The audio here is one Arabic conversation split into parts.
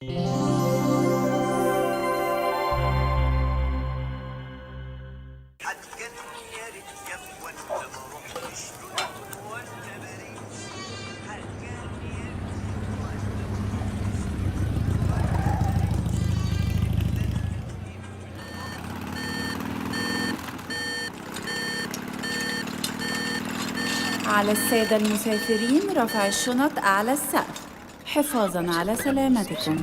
على السادة المسافرين رفع الشنط أعلى السقف حفاظاً على سلامتكم.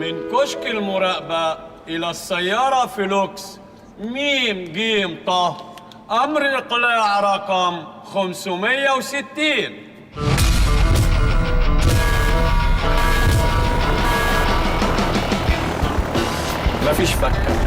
من كشك المراقبة إلى السيارة فلوكس ميم جيم طه أمر إقلاع رقم 560. مفيش فكة.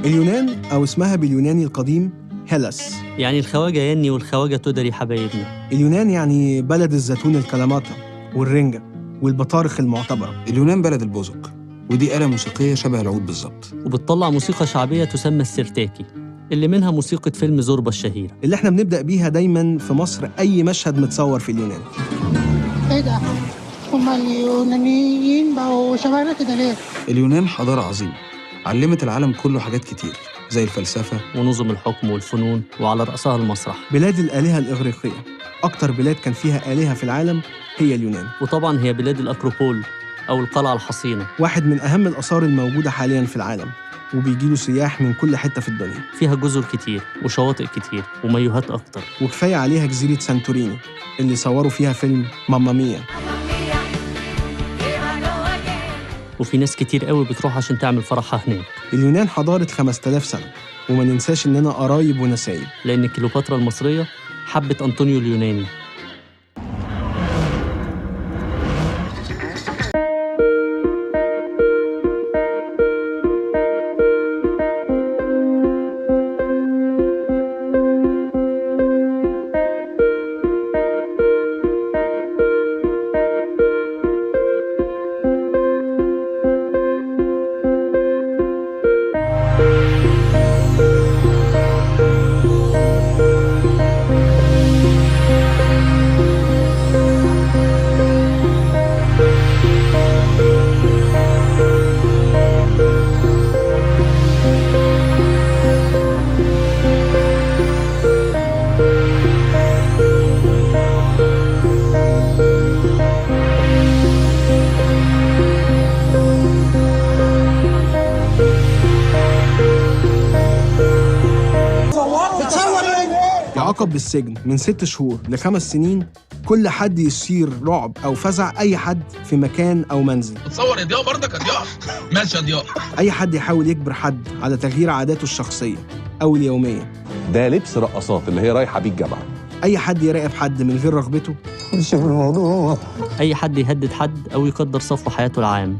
اليونان أو اسمها باليوناني القديم هيلاس، يعني الخواجة يني والخواجة تدري حبايبنا. اليونان يعني بلد الزيتون الكلاماتا والرنجة والبطارخ المعتبرة. اليونان بلد البوزك، ودي آلة موسيقية شبه العود بالظبط، وبتطلع موسيقى شعبية تسمى السرتاكي، اللي منها موسيقى فيلم زوربا الشهيرة اللي احنا بنبدأ بيها دايماً في مصر أي مشهد متصور في اليونان. ايه ده؟ هما اليونانيين بقوا شبهنا كده ليه؟ اليونان حضارة عظيمة علمت العالم كله حاجات كتير زي الفلسفة ونظم الحكم والفنون، وعلى رأسها المسرح. بلاد الآلهة الإغريقية، أكتر بلاد كان فيها آلهة في العالم هي اليونان. وطبعاً هي بلاد الأكروبول أو القلعة الحصينة، واحد من أهم الآثار الموجودة حالياً في العالم، وبيجيله سياح من كل حتة في الدنيا. فيها جزر كتير وشواطئ كتير ومايوهات أكتر، وكفاية عليها جزيرة سانتوريني اللي صوروا فيها فيلم ماما ميا. وفي ناس كتير قوي بتروح عشان تعمل فرحها هناك. اليونان حضارة 5000 سنة، وما ننساش إننا قرايب ونسايب، لأن كليوباترا المصرية حبت أنطونيو اليوناني. يعاقب بالسجن من 6 شهور ل5 سنين كل حد يثير رعب أو فزع أي حد في مكان أو منزل. تصور يا ضياء برضك يا ضياء. ماشي يا ضياء. أي حد يحاول يجبر حد على تغيير عاداته الشخصية أو اليومية. ده لبس رقصات اللي هي رايحة بيه الجامعة. أي حد يراقب حد من غير رغبته. خش في الموضوع. أي حد يهدد حد أو يقدر صفو حياته العام.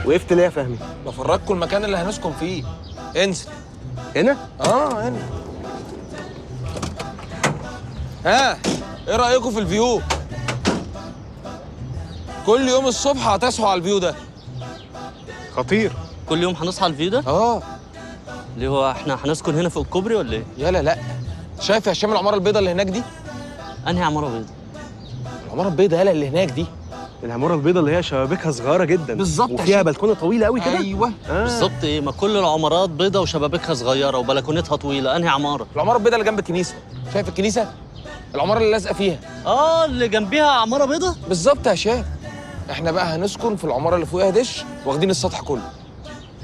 وقفت ليه يا فهمي؟ بفرجكم المكان اللي هنسكن فيه. انزل. هنا؟ هنا. ها، ايه رأيكم في الفيو؟ كل يوم الصبح هتصحوا على الفيو ده. خطير. كل يوم هنصحى على الفيو ده؟ ليه هو احنا هنسكن هنا فوق الكوبري ولا ايه؟ يلا لا. شايف يا هشام العمارة البيضاء اللي هناك دي؟ انهي عمارة بيضاء؟ العمارة البيضاء يلا اللي هناك دي. العمارة البيضاء اللي هي شبابيكها صغيرة جدا بالظبط، وفيها بلكونة طويلة قوي كده. ايوه. بالظبط ايه؟ ما كل العمارات بيضاء وشبابيكها صغيرة وبلكونتها طويلة، انهي عمارة؟ العمارة البيضاء اللي جنب الكنيسة. شايف الكنيسة؟ العمارة اللي لازقة فيها. اللي جنبيها عمارة بيضاء؟ بالظبط يا هشام. احنا بقى هنسكن في العمارة اللي فوقها دش، واخدين السطح كله.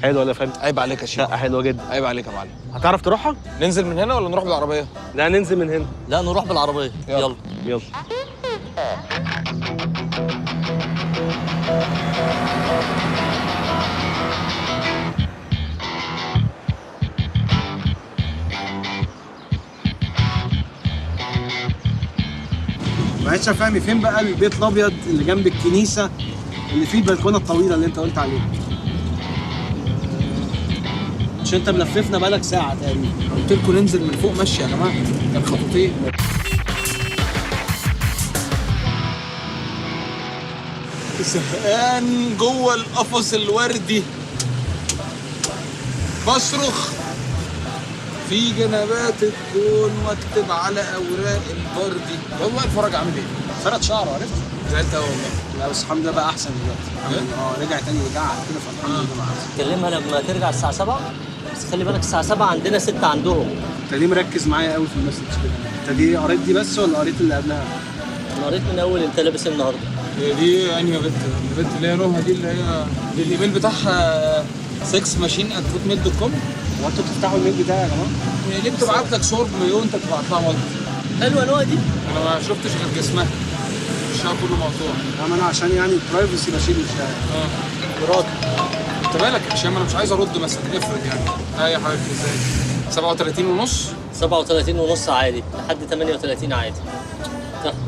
حلو ولا فهمي؟ عيب عليك يا شيخ. شقة حلوة جدا. عيب عليك يا معلم. هتعرف تروحها؟ ننزل من هنا ولا نروح بالعربية؟ لا ننزل من هنا. لا نروح بالعربية. يلا. معلش يا فهمي، فين بقى البيت الابيض اللي جنب الكنيسه اللي فيه البلكونه الطويله اللي انت قلت عليها؟ مش انت ملففنا بقالك ساعه تقريبا؟ قلت لكم ننزل من فوق مشي يا جماعة. كان خطوتين. زهقان جوه القفص الوردي، بصرخ في جنبات الكون واكتب على اوراق البردي. والله الفرج عامل ايه؟ فرد شعره، عرفت؟ زعلت قوي والله. لا بس الحمد لله بقى احسن دلوقتي. رجع تاني رجع كده، فالحمد لله بقى احسن. كلمها لما ترجع الساعة 7، بس خلي بالك الساعة 7 عندنا 6 عندهم. انت ليه مركز معايا قوي في المسج كده؟ انت دي قريت دي بس ولا قريت اللي قبلها؟ انا قريت من اول انت لابس ايه النهارده. هي دي انهي بنت؟ البنت اللي هي نوها دي، اللي هي دي الايميل بتاعها 6machine@hotmail.com. هو انتوا بتفتحوا الميل بتاعي يا جماعه؟ هي ليه بتبعت لك صور بمليون انت بتبعت لها ملط؟ حلوه نوع دي. انا ما شفتش غير جسمها، وشها كله مقطوع. انا عشان يعني البرايفسي بشيل الشارع. مراد انت مالك يا هشام؟ انا مش عايز ارد مثلا، افرض يعني. يا حبيبتي ازاي؟ 37 ونص؟ 37 ونص عادي لحد 38 عادي.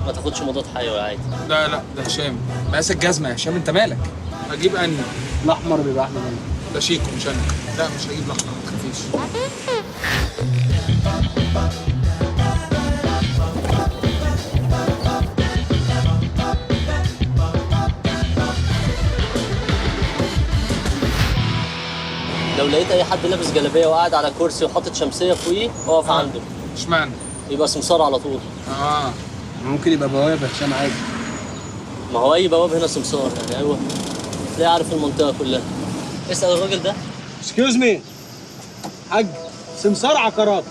ما تاخدش مضاد حيوي عادي. لا ده هشام مقاس الجزمه يا هشام، انت مالك؟ هجيب انهي؟ الاحمر بيبقى احلى منه. ده شيكو مش انا. لا مش هجيب الاحمر، ما تخافيش. لو لقيت اي حد لابس جلابيه وقاعد على كرسي وحاطط شمسيه فوقيه اقف عنده. اشمعنى؟ يبقى سمسار على طول. ممكن يبقى بواب يا هشام عادي. ما هو اي بواب هنا سمسار يعني. ايوه تلاقيه عارف المنطقه كلها. اسال الراجل ده. اكسكيوز مي حاج، سمسار عقارات،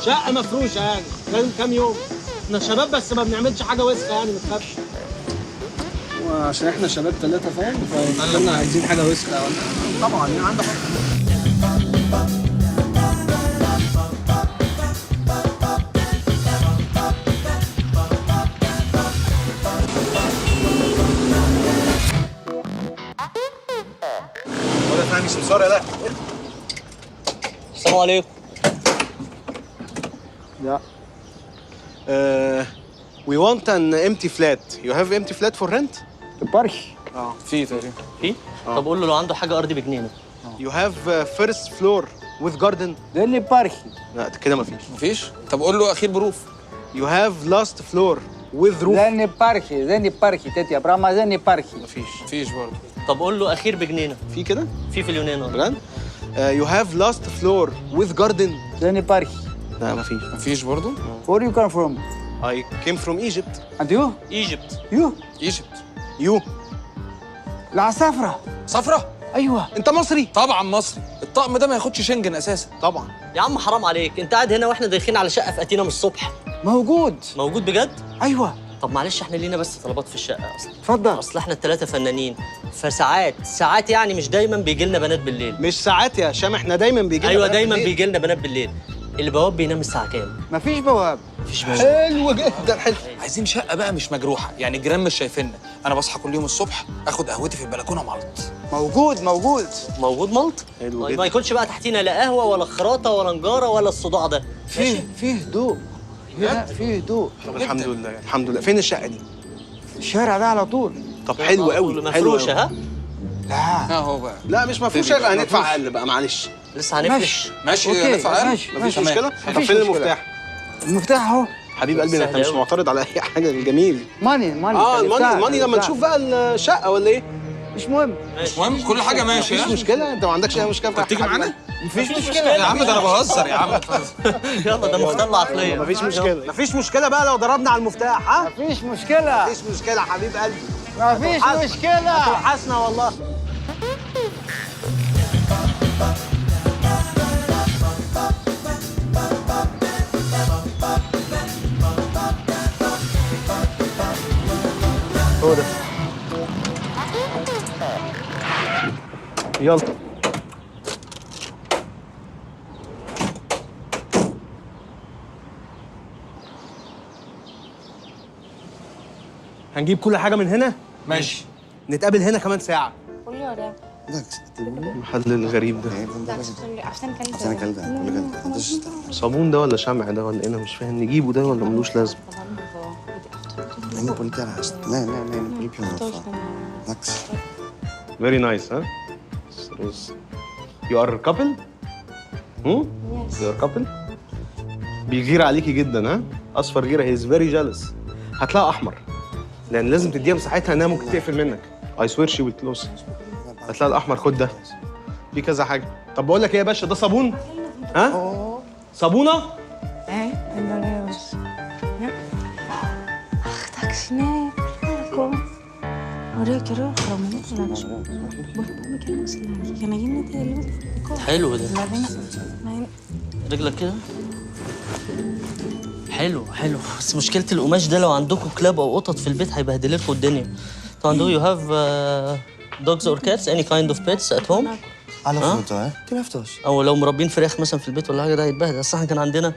شقه مفروشه يعني، لازم كام يوم. احنا شباب بس ما بنعملش حاجه وسخه يعني، ما تخافش. وعشان احنا شباب ثلاثه فاهم، فكنا عايزين حاجه وسخه طبعا يعني عندك حق. ولا فاهم سمسار يا لا. السلام عليكم. Yeah. We want an empty flat. You have empty flat for rent? البرش في تقريبا. في؟ طب قول له لو عنده حاجه ارضي بجنينه. You have first floor with garden? ده اللي برشي. لا كده مفيش. مفيش؟ طب قول له اخير بروف. You have last floor with roof? زني برشي تيتي براما زني برشي. مفيش برضه. طب قول له اخير بجنينه. في كده؟ في اليونان. بجد؟ You have last floor with garden? زني برشي. لا مفيش. مفيش برضه؟ Where you come from? I came from Egypt. And you? ايجيبت. ايجيبت. You? العسافرة. صفرة؟ أيوة. أنت مصري؟ طبعا مصري. الطقم ده ما ياخدش شنجن اساسا. طبعا. يا عم حرام عليك، انت قاعد هنا واحنا داخلين على شقه في اتينا من الصبح. موجود. موجود بجد؟ أيوة. طب معلش احنا لينا بس طلبات في الشقه اصلا. اتفضل. اصل احنا الثلاثه فنانين، فساعات يعني مش دايما بيجي لنا بنات بالليل. مش ساعات يا هشام، احنا دايما بيجي ايوه دايما بيجي لنا بنات بالليل. البواب بينام الساعه كام؟ مفيش بواب. مفيش بواب. حلو جدا حلو. عايزين شقه بقى مش مجروحه، يعني الجيران مش شايفيننا. انا بصحى كل يوم الصبح اخد قهوتي في البلكونه ملط. موجود. موجود ملط؟ حلو طيب جدا. ما يكونش بقى تحتينا لا قهوه ولا خراطه ولا نجاره ولا الصداع ده. فيه هدوء. هنا فيه هدوء. طب الحمد لله الحمد لله. فين الشقة دي؟ الشارع ده على طول. طب حلو قوي. مفروشه ها؟ لا اهو بقى. لا مش مفروش، هندفع اقل بقى معلش. لسه هنفرش. ماشي اوكي ندفع اقل. مفيش مشكله. طب فين المفتاح؟ المفتاح اهو. حبيب قلبي انت مش معترض على اي حاجه؟ الجميل. ماني الماني لما نشوف بقى الشقه ولا ايه؟ مش مهم. مش مهم، كل حاجه ماشي. مفيش مشكله، انت ما عندكش اي مشكله. طب تيجي معانا؟ مفيش مشكله يا عم ده انا بهزر يا عم. يلا ده مختل عقليه. مفيش مشكله. مفيش مشكله بقى لو ضربنا على المفتاح. ها؟ مفيش مشكله. مفيش مشكله حبيب قلبي. مفيش مشكله. هتوحشنا والله. هو ده. يلا. هنجيب كل حاجة من هنا؟ ماشي. نتقابل هنا كمان ساعة. Bollar. المحل الغريب ده. عشان كلمة. صابون ده ولا شمع ده ولا ايه؟ انا مش فاهم. نجيبه ده ولا ملوش لازمة؟ Very nice, huh? You are a couple? You are a couple? بيغير عليكي جدا ها؟ اصفر غيره. he is very jealous. هتلاقي احمر لان لازم تديها مساحتها انها ممكن تقفل منك. I swear she will close. هتلاقي الاحمر. خد ده، في كذا حاجه. طب بقول لك ايه يا باشا، ده صابون؟ ها؟ صابونه؟ حلو ده. رجلك كده حلو حلو، بس مشكلة القماش ده لو عندكم كلاب أو قطط في البيت هيبهدل لكم الدنيا. طبعا do you have dogs or cats, any kind of pets at home؟ أو لو مربين فراخ مثلا في البيت ولا حاجة ده هيتبهدل. أصل احنا كان عندنا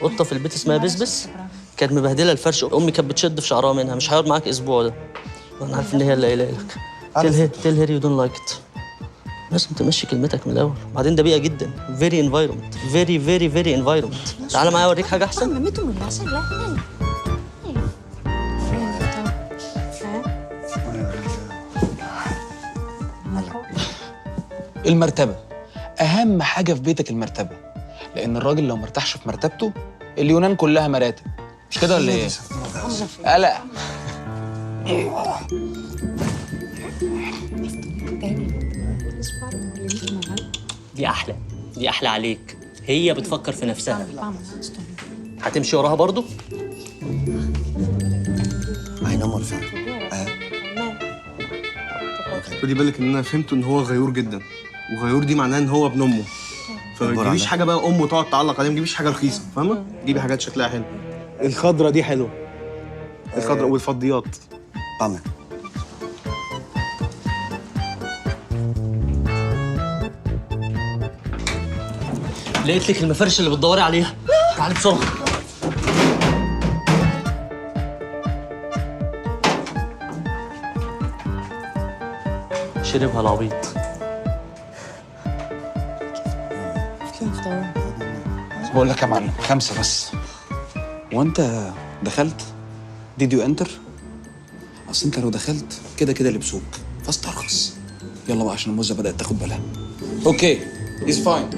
قطة في البيت اسمها بسبس، كانت مبهدلة الفرش. أمي كانت بتشد في شعرها منها، مش هيقعد معاك أسبوع ده. أنا عارف إن هي اللي قايلة لك. tell her you don't like it. لازم تمشي كلمتك من الأول. بعدين ده بيئة جدا. very environment. very environment. تعالى معايا أوريك حاجة أحسن. المرتبه اهم حاجه في بيتك، المرتبه. لان الراجل لو مرتاحش في مرتبته اليونان كلها مراتب، مش كده ولا ايه؟ قلق. دي أحلى عليك. هي بتفكر في نفسها. هتمشي وراها برضو؟ خدي بالك ان انا فهمت ان هو غيور جدا، وغيور دي معناه ان هو ابن امه. فما تجيبيش حاجه بقى امه تقعد تعلق عليها، ما تجيبيش حاجه رخيصه، فاهمه؟ جيبي حاجات شكلها حلو. الخضره دي حلوه، الخضره والفضيات. لقيت لك المفارش اللي بتدوري عليها. تعالي بسرعة. شربها العبيط. بقول لك يا معلم 5 بس. وانت دخلت did you enter؟ اصل انت لو دخلت كده لبسوك فاسترخص. يلا بقى عشان الموزه بدات تاخد بالها. اوكي is fine.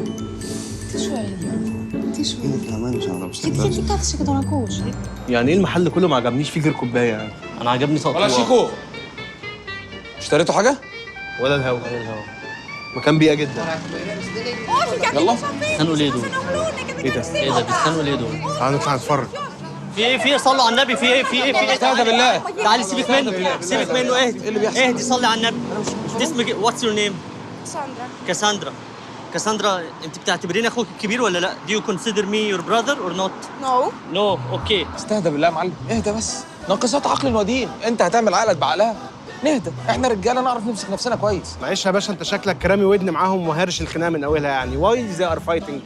يعني ايه المحل كله ما عجبنيش فيه غير كوبايه يعني؟ أنا عجبني طقطوع. ولا شيكو اشتريتوا حاجه؟ ولا الهوا. مكان بيئه جدا. يلا. بيتخانقوا ليه دول؟ ايه ده؟ ايه ده بيتخانقوا ليه دول؟ تعالوا نطلع نتفرج. في ايه صلوا على النبي. في ايه استهدى بالله. تعالي سيبك منه. اهدي. ايه اللي بيحصل؟ اهدي صلي على النبي. اسمك واتس يور نيم؟ كاساندرا. انت بتعتبريني اخوك الكبير ولا لا؟ Do you consider me your brother or not؟ No. اوكي. استهدى بالله يا معلم. اهدى بس. ناقصات عقل ودين. انت هتعمل عقلك بعقلها. نهدى. احنا رجاله نعرف نمسك نفسنا كويس. معلش يا باشا، انت شكلك كرامي ودن معاهم وهارش الخناقه من اولها يعني. Why they are fighting؟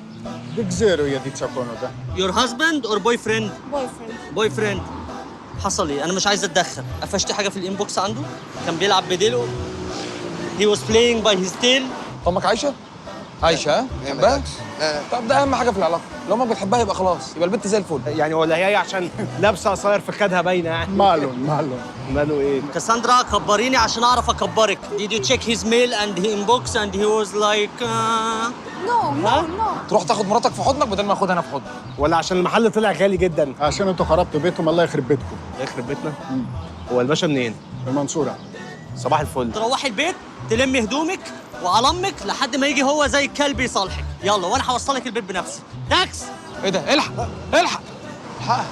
Your husband or boyfriend؟ boyfriend. حصل ايه؟ انا مش عايز اتدخل. قفشت حاجه في الانبوكس عنده؟ كان بيلعب بديله. He was playing by his tail. امك عايشه؟ ها؟ جنبها؟ طب ده اهم حاجه في العلاقه، لو امك بتحبها يبقى خلاص، يبقى البنت زي الفل. يعني ولا هي عشان لابسه قصير في خدها باينه يعني؟ ماله ايه؟ كاساندرا كبريني عشان اعرف اكبرك. Did you check his mail and he inbox and he was like تروح تاخد مراتك في حضنك بدل ما اخدها انا في حضني. ولا عشان المحل طلع غالي جدا؟ عشان انتوا خربتوا بيتهم، الله يخرب بيتكم. يخرب بيتنا. هو الباشا منين؟ في المنصوره. صباح الفل. تروحي البيت تلمي هدومك وعلى امك لحد ما يجي هو زي الكلب يصالحك. يلا وانا هوصلك البيت بنفسي. تاكس. ايه ده؟ الحق الحق الحق.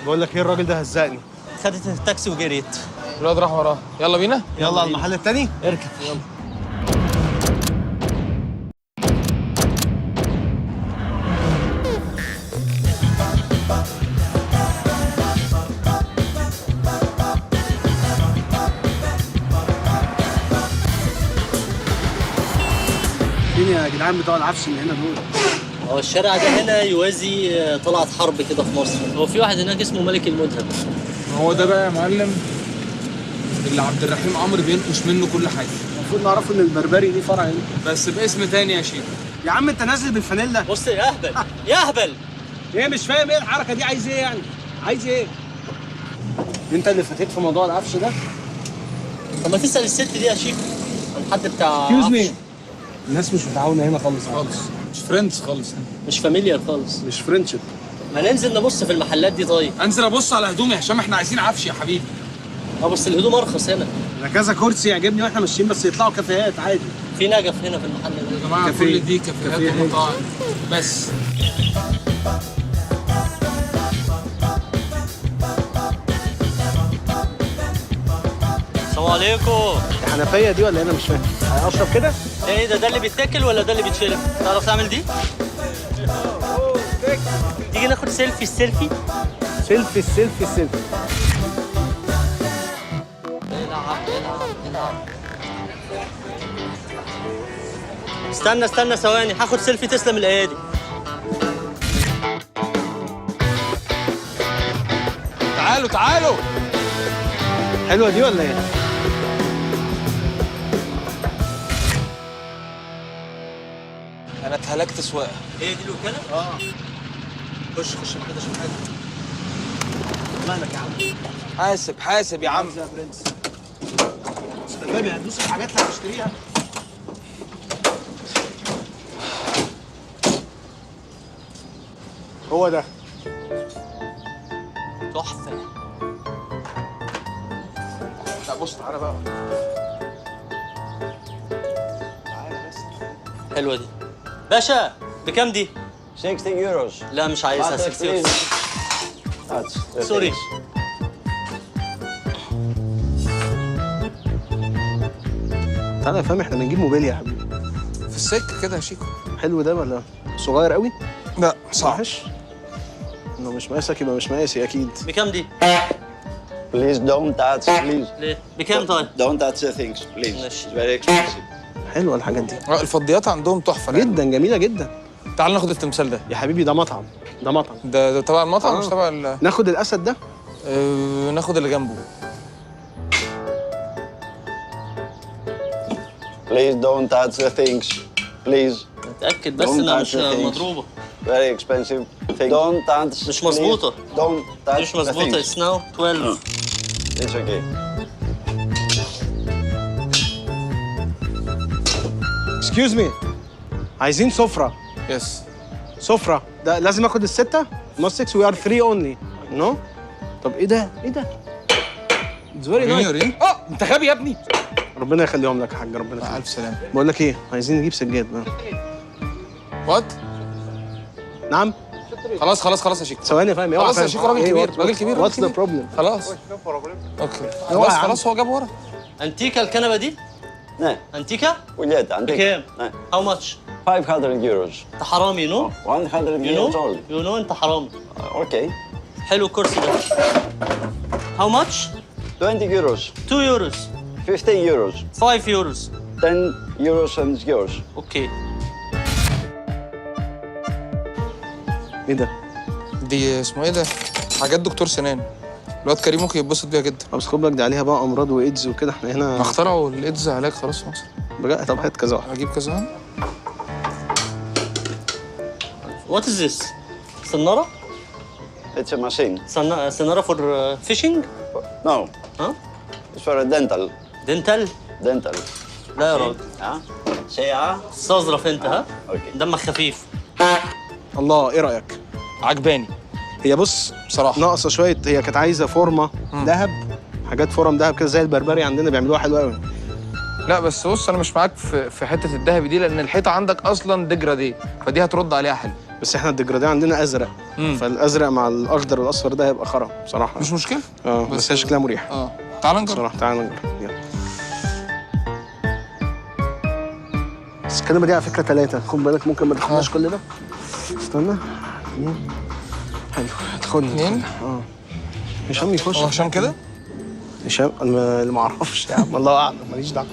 بقول لك ايه، الراجل ده هزقني. خدت التاكسي وجريت. الواد راح وراه. يلا بينا. يلا على المحل التاني. اركب يلا. فين يا جدعان بتوع العفش اللي هنا دول؟ هو الشارع ده هنا يوازي طلعت حرب كده في مصر. هو في واحد هناك اسمه ملك المذهب. هو ده بقى يا معلم اللي عبد الرحيم عمرو بينقش منه كل حاجه. المفروض نعرفوا ان البربري ليه فرع هنا. بس باسم تاني يا شيخ. يا عم انت نازل بالفانيلا. بص يا اهبل يا اهبل. ايه مش فاهم ايه الحركه دي؟ عايز ايه يعني؟ عايز ايه؟ انت اللي فتيت في موضوع العفش ده؟ طب ما تسال الست دي يا شيخ عن حد بتاع اكسكيوز عفش. مي. الناس مش متعاونه هنا خالص. مش فريندز خالص. مش فاميليار خالص. مش فرنشيب. ما ننزل نبص في المحلات دي طيب. انزل ابص على هدومي يا هشام، احنا عايزين عفش يا حبيبي. بس الهدوم ارخص هنا. انا كذا كرسي يعجبني واحنا ماشيين بس يطلعوا كافيهات عادي. في نجف هنا في المحل ده. يا جماعه كافيه. كل دي كافيهات ومطاعم بس. السلام عليكم. الحنفيه دي ولا انا مش فاهم؟ هشرب كده؟ ايه ده اللي بيتاكل ولا ده اللي بيتشرب؟ تعرف تعمل دي؟ تيجي ناخد سيلفي. السيلفي سيلفي. استنى ثواني هاخد سيلفي تسلم الايادي. تعالوا حلوه دي ولا ايه؟ انا اتهلكت سواقه. ايه دي الوكاله؟ خش كده شوف حاجه. مالك يا عم؟ حاسب يا عم. يا برنس. استنى هتدوس الحاجات اللي هتشتريها. هو ده تحفه. لا بص تعالى بقى. حلوه دي. باشا بكام دي؟ 60 يورو. لا مش عايزها 60. سوري. تعالى يا فاهم احنا بنجيب موبيليا يا حبيبي. في السكه كده يا شيكو. حلو ده ولا صغير قوي؟ لا صعب. وحش؟ انه مش مقاسك يبقى مش مقاسي اكيد. بكام دي؟ Please don't touch, please. ليه؟ بكام طيب؟ Don't touch the things, please. ماشي. It's very expensive. حلوه الحاجات دي الفضيات عندهم تحفه جدا، جميله جدا. تعال ناخد التمثال ده. يا حبيبي ده مطعم. ده تبع المطعم مش تبع ناخد الاسد ده. ناخد اللي جنبه. Please don't touch the things, please. اتاكد بس Don't انها touch مش the things. مضروبه. Very expensive thing. Don't touch. مش مظبوطة. Please. Don't touch مش the مظبوطه. things. اتس ناو 12. It's okay. اكسكيوز مي. عايزين سفره. يس. سفره ده لازم اخد السته؟ not 6 we are 3 only. no. طب ايه ده؟ It's very nice. انت غبي يا ابني. ربنا يخليهم لك يا حاج. ربنا يخليك. الف سلامه. بقول لك ايه، عايزين نجيب سجاد بقى. وات؟ نعم. خلاص يا شيكو. ثواني يا فاهم. خلاص يا شيكو، راجل كبير راجل كبير. واتس ذا بروبلم؟ خلاص. اوكي. خلاص هو جاب ورا. انتيكا الكنبه دي؟ No. انتيكا؟ وجد عندك. بكام؟ No. هاو ماتش؟ 500 euros. انت حرامي نو؟ 100 euros only. يو نو انت حرامي. Okay. حلو الكرسي ده. هاو ماتش؟ 20 euros. 2 يوروز. 15 euros. 5 يوروز. 10 euros and it's yours. اوكي. ايه ده؟ دي اسمه ايه ده؟ حاجات دكتور سنان. الواد كريم ممكن يتبسط بيها جدا. بس خد بالك دي عليها بقى امراض وايدز وكده، احنا هنا ما اخترعوا الايدز علاج خلاص في مصر. بجد. طب هات كذا واحد. اجيب كذا واحد. What is this? سنارة؟ It's a machine. سنارة for fishing? No. Huh? It's for a dental. Dental? Dental. لا يا راجل. ها؟ شيعة؟ استظرف انت ها؟ اوكي. دمك خفيف. الله، ايه رايك؟ عجباني هي بص بصراحه. ناقصه شويه، هي كانت عايزه فورمه ذهب، حاجات فورم ذهب كده زي البربري عندنا بيعملوها حلوه قوي. لا بس بص، انا مش معاك في حته الذهبي دي، لان الحيطه عندك اصلا ديجرادي، فدي هترد عليها حلو. بس احنا الديجرادي عندنا ازرق، فالازرق مع الاخضر والاصفر ده هيبقى خرا بصراحه. مش مشكله. بس هي شكلها مريح. تعال نجرب بصراحه، تعال نجرب يلا. بس الكنبه دي على فكره 3، خد بالك ممكن ما تاخدناش كل ده. استنى. حلو، هتاخدني 2. هشام يخش. هو هشام كده؟ هشام اللي ما اعرفش يا عم، الله اعلم، ماليش دعوه.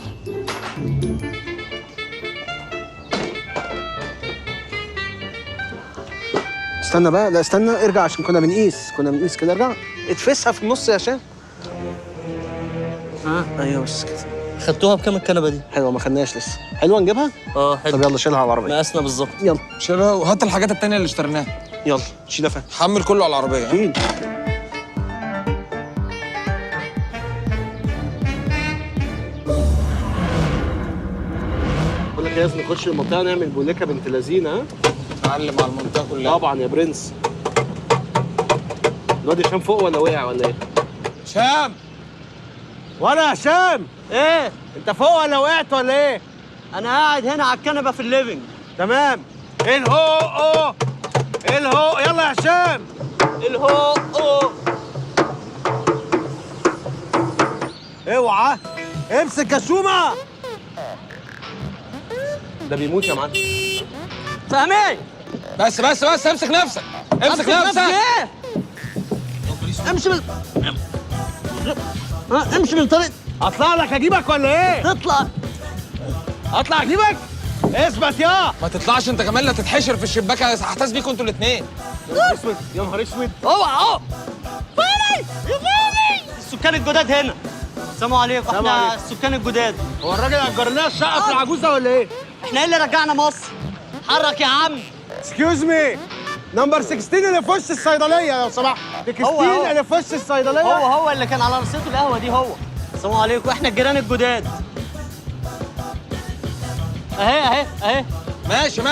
استنى بقى، لا استنى، ارجع عشان كنا بنقيس كده، ارجع اتفسها في النص يا هشام. ايوه بس كده. خدتوها بكام الكنبه دي؟ حلوه، ما خدناش لسه. حلوه نجيبها؟ حلو. طب يلا شيلها على العربيه. مقاسنا بالظبط. يلا شيلها وهات الحاجات التانية اللي اشتريناها. يلا شيلها فين؟ حمل كله على العربيه. شيل. بقول لك لازم نخش المنطقه نعمل بوليكه بنت لذينه. ها؟ نعلم على المنطقه كلها. طبعا يا برنس. الواد هشام فوق ولا وقع ولا ايه؟ هشام، وانا هشام. ايه؟ انت فوق ولا وقعت ولا ايه؟ انا قاعد هنا على الكنبه في الليفنج. تمام. الهو الهو، يلا يا هشام. الهو اوعى امسك يا شومه. ده بيموت يا معلم. فهمي؟ بس امسك نفسك. امسك نفسك. ايه؟ امشي من طريق. اطلع لك اجيبك ولا ايه؟ تطلع. اطلع اجيبك؟ اثبت يا. ما تطلعش انت كمان، لا تتحشر في الشباك، هحتاس بيكوا انتوا الاثنين. يا نهار اسود، يا نهار اسود. اوعى السكان الجداد هنا. السلام عليكم. احنا السكان الجداد. هو الراجل اجر لنا الشقه في العجوزه ولا ايه؟ احنا ايه اللي رجعنا مصر؟ اتحرك يا عم. اكسكيوز مي، نمبر 16 اللي في وش الصيدليه لو سمحت. 16 اللي في وش الصيدليه. هو اللي كان على رصيته القهوه دي هو. السلام عليكم، احنا الجيران الجداد. اهي. ماشي.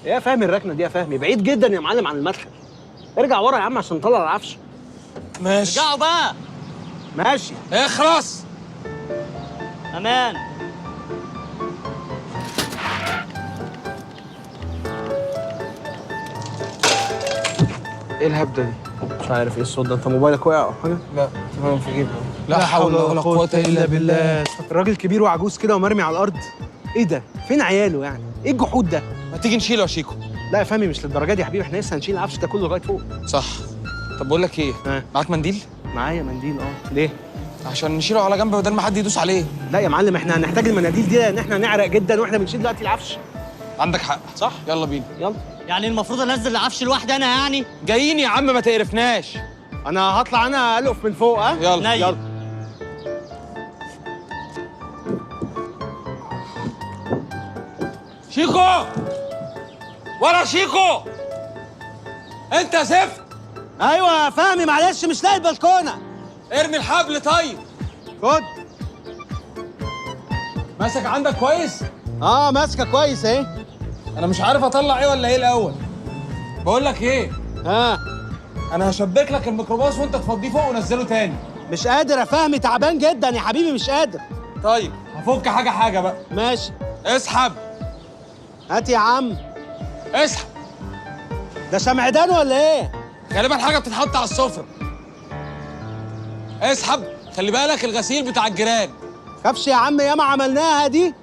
ايه يا فهمي الركنه دي يا فهمي؟ بعيد جدا يا معلم عن المدخل. ارجع ورا يا عم عشان نطلع العفش. ماشي. ارجعوا بقى. ماشي. اخلص. امان. ايه الهبده دي؟ مش عارف ايه الصوت ده. انت موبايلك وقع او حاجه؟ لا تمام في جيبي. لا حول ولا قوه الا بالله. الراجل كبير وعجوز كده ومرمي على الارض. ايه ده؟ فين عياله يعني؟ ايه الجحود ده؟ ما تيجي نشيله يا شيكو. لا يا فهمي مش للدرجه دي يا حبيبي، احنا لسه هنشيل العفش ده كله لغايه فوق. صح. طب بقول لك ايه؟ معاك منديل؟ معايا منديل. ليه؟ عشان نشيله على جنب بدل ما حد يدوس عليه. لا يا معلم، احنا هنحتاج المناديل دي لان احنا هنعرق جدا واحنا بنشيل دلوقتي العفش. عندك حق. صح. يلا بينا. يلا. يعني المفروض انزل العفش لوحدي انا يعني؟ جايين يا عم، ما تقرفناش. انا هطلع انا الف من فوق. يلا. شيكو، ورا شيكو. انت زفت. ايوه يا فهمي، معلش مش لاقي البلكونه. ارمي الحبل. طيب خد. ماسك عندك كويس؟ ماسكه كويس اهي. انا مش عارف اطلع ايه ولا ايه الاول. بقول لك ايه؟ انا هشبك لك الميكروباص وانت تفضيه فوق ونزله تاني. مش قادر يا فهمي، تعبان جدا يا حبيبي، مش قادر. طيب هفك حاجه بقى. ماشي. اسحب. هات يا عم. اسحب. ده شمعدان ولا ايه؟ غالبا حاجه بتتحط على السفره. اسحب. خلي بالك الغسيل بتاع الجيران. خافش يا عم، ياما عملناها دي.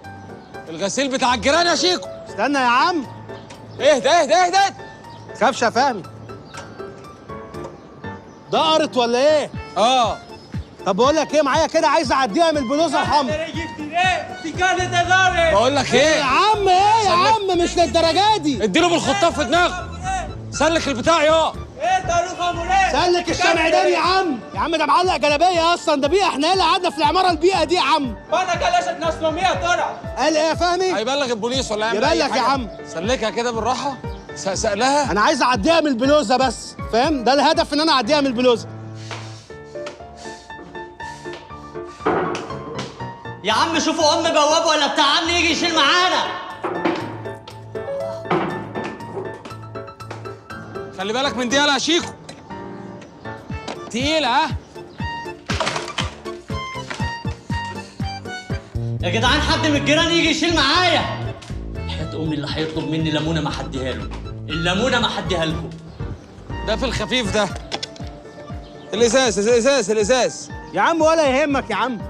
الغسيل بتاع الجيران يا شيكو. استنى يا عم. اهدى. خافش يا فهمي. دقرت ولا ايه؟ طب بقول لك ايه، معايا كده عايز اعديها من البلوزه الحمراء. بقول لك ايه يا عم؟ ايه يا عم؟ مش للدرجه دي. اديله بالخطاف في دماغه. سلك البتاع يا. سلك الشمعدان يا عم. يا عم ده معلق جلابيه اصلا، ده بيئه، احنا اللي قعدنا في العماره البيئه دي يا عم. وانا كلاشت ناس 100 طلع. قال ايه يا فهمي؟ هيبلغ البوليس ولا يعمل يبلغ يا عم. سلكها كده بالراحه، سألها. انا عايز اعديها من البلوزه بس، فاهم؟ ده الهدف، ان انا اعديها من البلوزه. يا عم شوفوا ام بواب ولا بتاع عم يجي يشيل معانا. خلي بالك من دي يا شيكو، تقيله ها. يا جدعان حد من الجيران يجي يشيل معايا. حياة امي اللي هيطلب مني ليمونه ما حديها له، الليمونه ما حديها لكم. ده في الخفيف ده. الازاز يا عم ولا يهمك يا عم.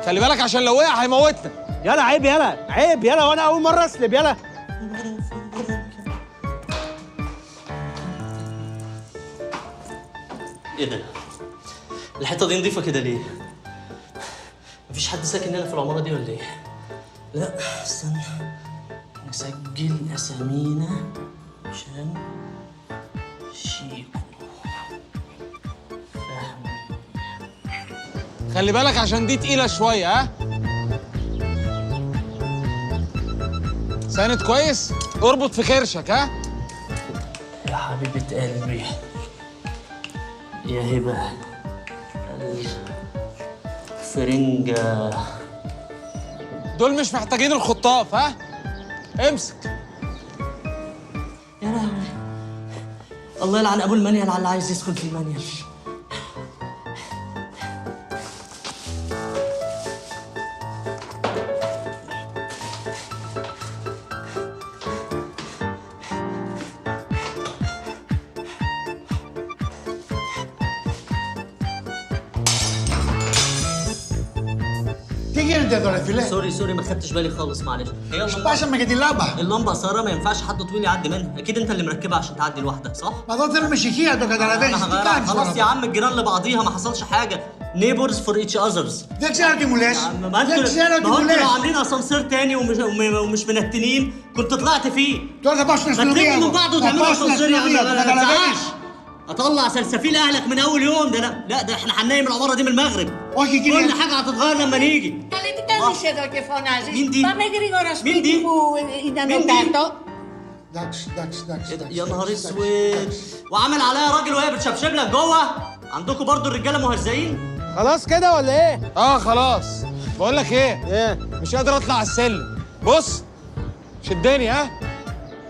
خلي بالك عشان لو وقع هيموتنا. يلا عيب، يلا عيب، يلا وانا اول مره اسلب. يلا ايه ده؟ الحته دي نضيفه كده ليه؟ مفيش حد ساكن هنا في العماره دي ولا ايه؟ لا استنى نسجل اسامينا عشان شيكو فهمي. خلي بالك عشان دي تقيله شويه ها. ساند كويس، اربط في كرشك ها. يا حبيبه قلبي يا هبه الفرنجة. دول مش محتاجين الخطاف ها. امسك. يا لهوي، الله يلعن ابو المنيل على اللي عايز يسكن في المنيل. سوري ما خدتش بالي خالص، معلش. هي اللمبه قصيره ما ينفعش حد طويل يعدي منها. اكيد انت اللي مركبها عشان تعدي لوحدك صح؟ خلاص يا عم، الجيران لبعضيها ما حصلش حاجه. نيبرز فور ايتش اذرز. ما انتوا لو عاملين اسانسير تاني ومش منتنين كنت طلعت فيه. ما تلموا من بعض وتعملوا اسانسير يا عم. ما تزعقش. اطلع سلسفيل اهلك من اول يوم. ده لا ده احنا هننيم العماره دي من المغرب. كل حاجه هتتغير لما نيجي. مين دي؟ مين دي؟ يا نهار اسود، وعمل عليها راجل وهي بتشبشب لك جوه. عندكم برضو الرجاله مهزئين؟ خلاص كده ولا ايه؟ خلاص. بقول لك ايه؟ مش قادر اطلع على السلم. بص شدني ها.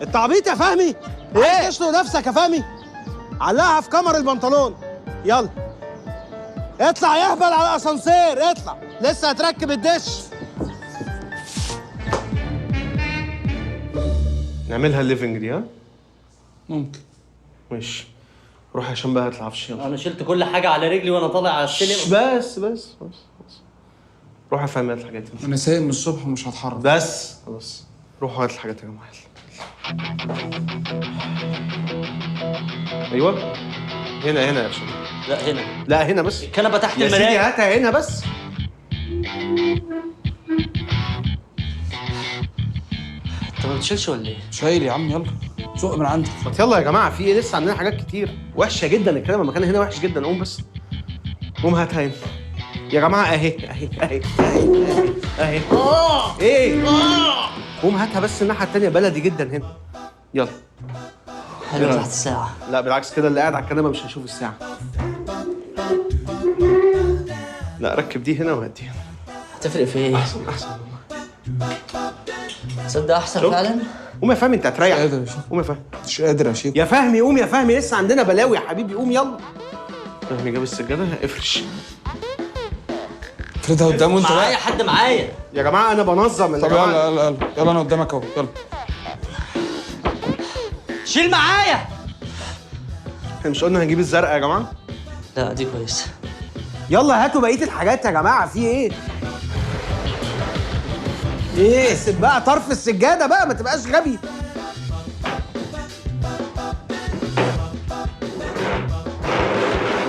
انت عبيط يا فهمي؟ عايز تشنق نفسك يا فهمي؟ علقها في كمر البنطلون. يلا اطلع يهبل على الاسانسير، اطلع لسه هتركب الدش. نعملها الليفنج دي ها؟ ممكن. ماشي. روح عشان بقى هطلع في انا شلت كل حاجه على رجلي وانا طالع على السلم. بس روح يا فهمي هات الحاجات دي. انا سايق من الصبح ومش هتحرك. بس خلاص روحوا هات الحاجات يا جماعه. ايوه هنا يا باشا. لا هنا بس. الكنبه تحت يا المرايه. سيدي هاتها هنا بس. انت ما بتشيلش ولا ايه؟ شايل يا عم. يلا زق من عندك. ما يلا يا جماعه، في ايه؟ لسه عندنا حاجات كتير. وحشه جدا الكنبه، مكانها هنا وحش جدا. قوم بس، قوم هاتها هنا يا جماعه. اهي ايه؟ قوم هاتها بس الناحيه التانيه، بلدي جدا هنا. يلا. حلو تحت الساعه. لا بالعكس، كده اللي قاعد على الكنبه مش هيشوف الساعه. لا ركب دي هنا وهات دي هنا. هتفرق في ايه؟ احسن تصدق احسن فعلا. قوم يا فهمي انت هتريح. مش قادر يا شيخ. قوم يا فهمي. مش قادر يا شيخ. يا فهمي قوم يا فهمي، لسه عندنا بلاوي يا حبيبي. قوم يلا. فهمي جاب السجاده، افرش. افردها قدامه انت معايا حد معايا يا جماعه. انا بنظم. طب يلا انا قدامك اهو. يلا شيل معايا. احنا مش قلنا هنجيب الزرقاء يا جماعه؟ لا دي كويسه. يلا هاتوا بقيه الحاجات يا جماعه. في ايه؟ سيب بقى طرف السجاده بقى، ما تبقاش غبي.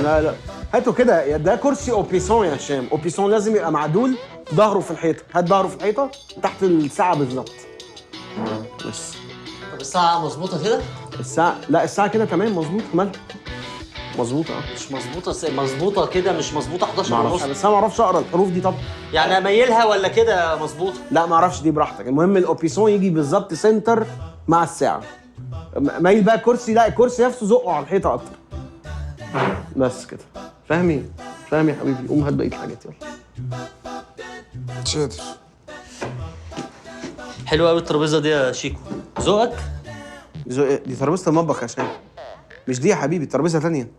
لا هاتوا كده. ده كرسي اوبيسون يا هشام. اوبيسون لازم يبقى معدول ظهره في الحيطه. هات ظهره في الحيطه تحت الساعه بالظبط. بس طب الساعه مظبوطه كده؟ الساعه كده تمام مظبوط مالها مظبوطه مش مظبوطه مظبوطه كده مش مظبوطه 11 معرفش ونص. بس انا ما اعرفش اقرا الحروف دي. طب يعني اميلها ولا كده مظبوطه؟ لا ما اعرفش دي براحتك. المهم الاوبيسون يجي بالظبط سنتر مع الساعه. مايل بقى الكرسي، لا الكرسي نفسه زقه على الحيطه اكتر. بس كده. فاهمي يا حبيبي. قوم هات بقيه الحاجات يلا. مش قادر. حلوه قوي الترابيزه دي يا شيكو. ذوقك؟ دي ترابيزه المطبخ يا هشام. مش دي يا حبيبي، ترابيزه ثانيه.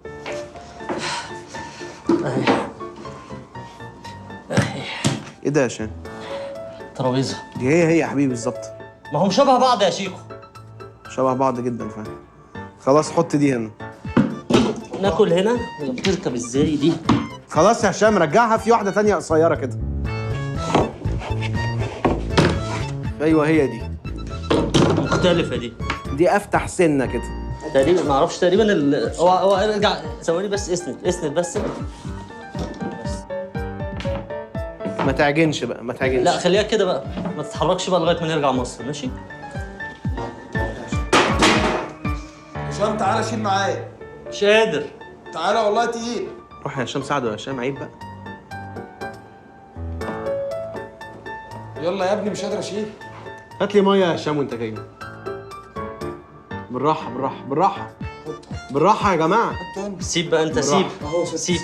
ايه ده يا هشام؟ ترابيزه دي هي يا حبيبي بالظبط. ما هم شبه بعض يا شيكو. شبه بعض جدا فاهم. خلاص حط دي هنا. ناكل هنا؟ هي بتركب ازاي دي؟ خلاص يا هشام رجعها في واحده ثانيه قصيره كده. ايوه هي دي. مختلفه دي. دي افتح سنه كده تقريبا. ما اعرفش تقريبا هو ارجع ثواني بس. اسند بس. ما تعجنش بقى ما تعجنش. لا خليها كده بقى، ما تتحركش بقى لغايه ما نرجع مصر. ماشي؟ هشام تعالى شيل معايا. مش قادر. تعالى والله تقيل. روح يا هشام ساعده يا هشام، عيب بقى. يلا يا ابني مش قادر اشيل. هات لي ميه يا هشام وانت جاي. بالراحه بالراحه بالراحه بالراحه يا جماعه. سيب بقى انت. سيب.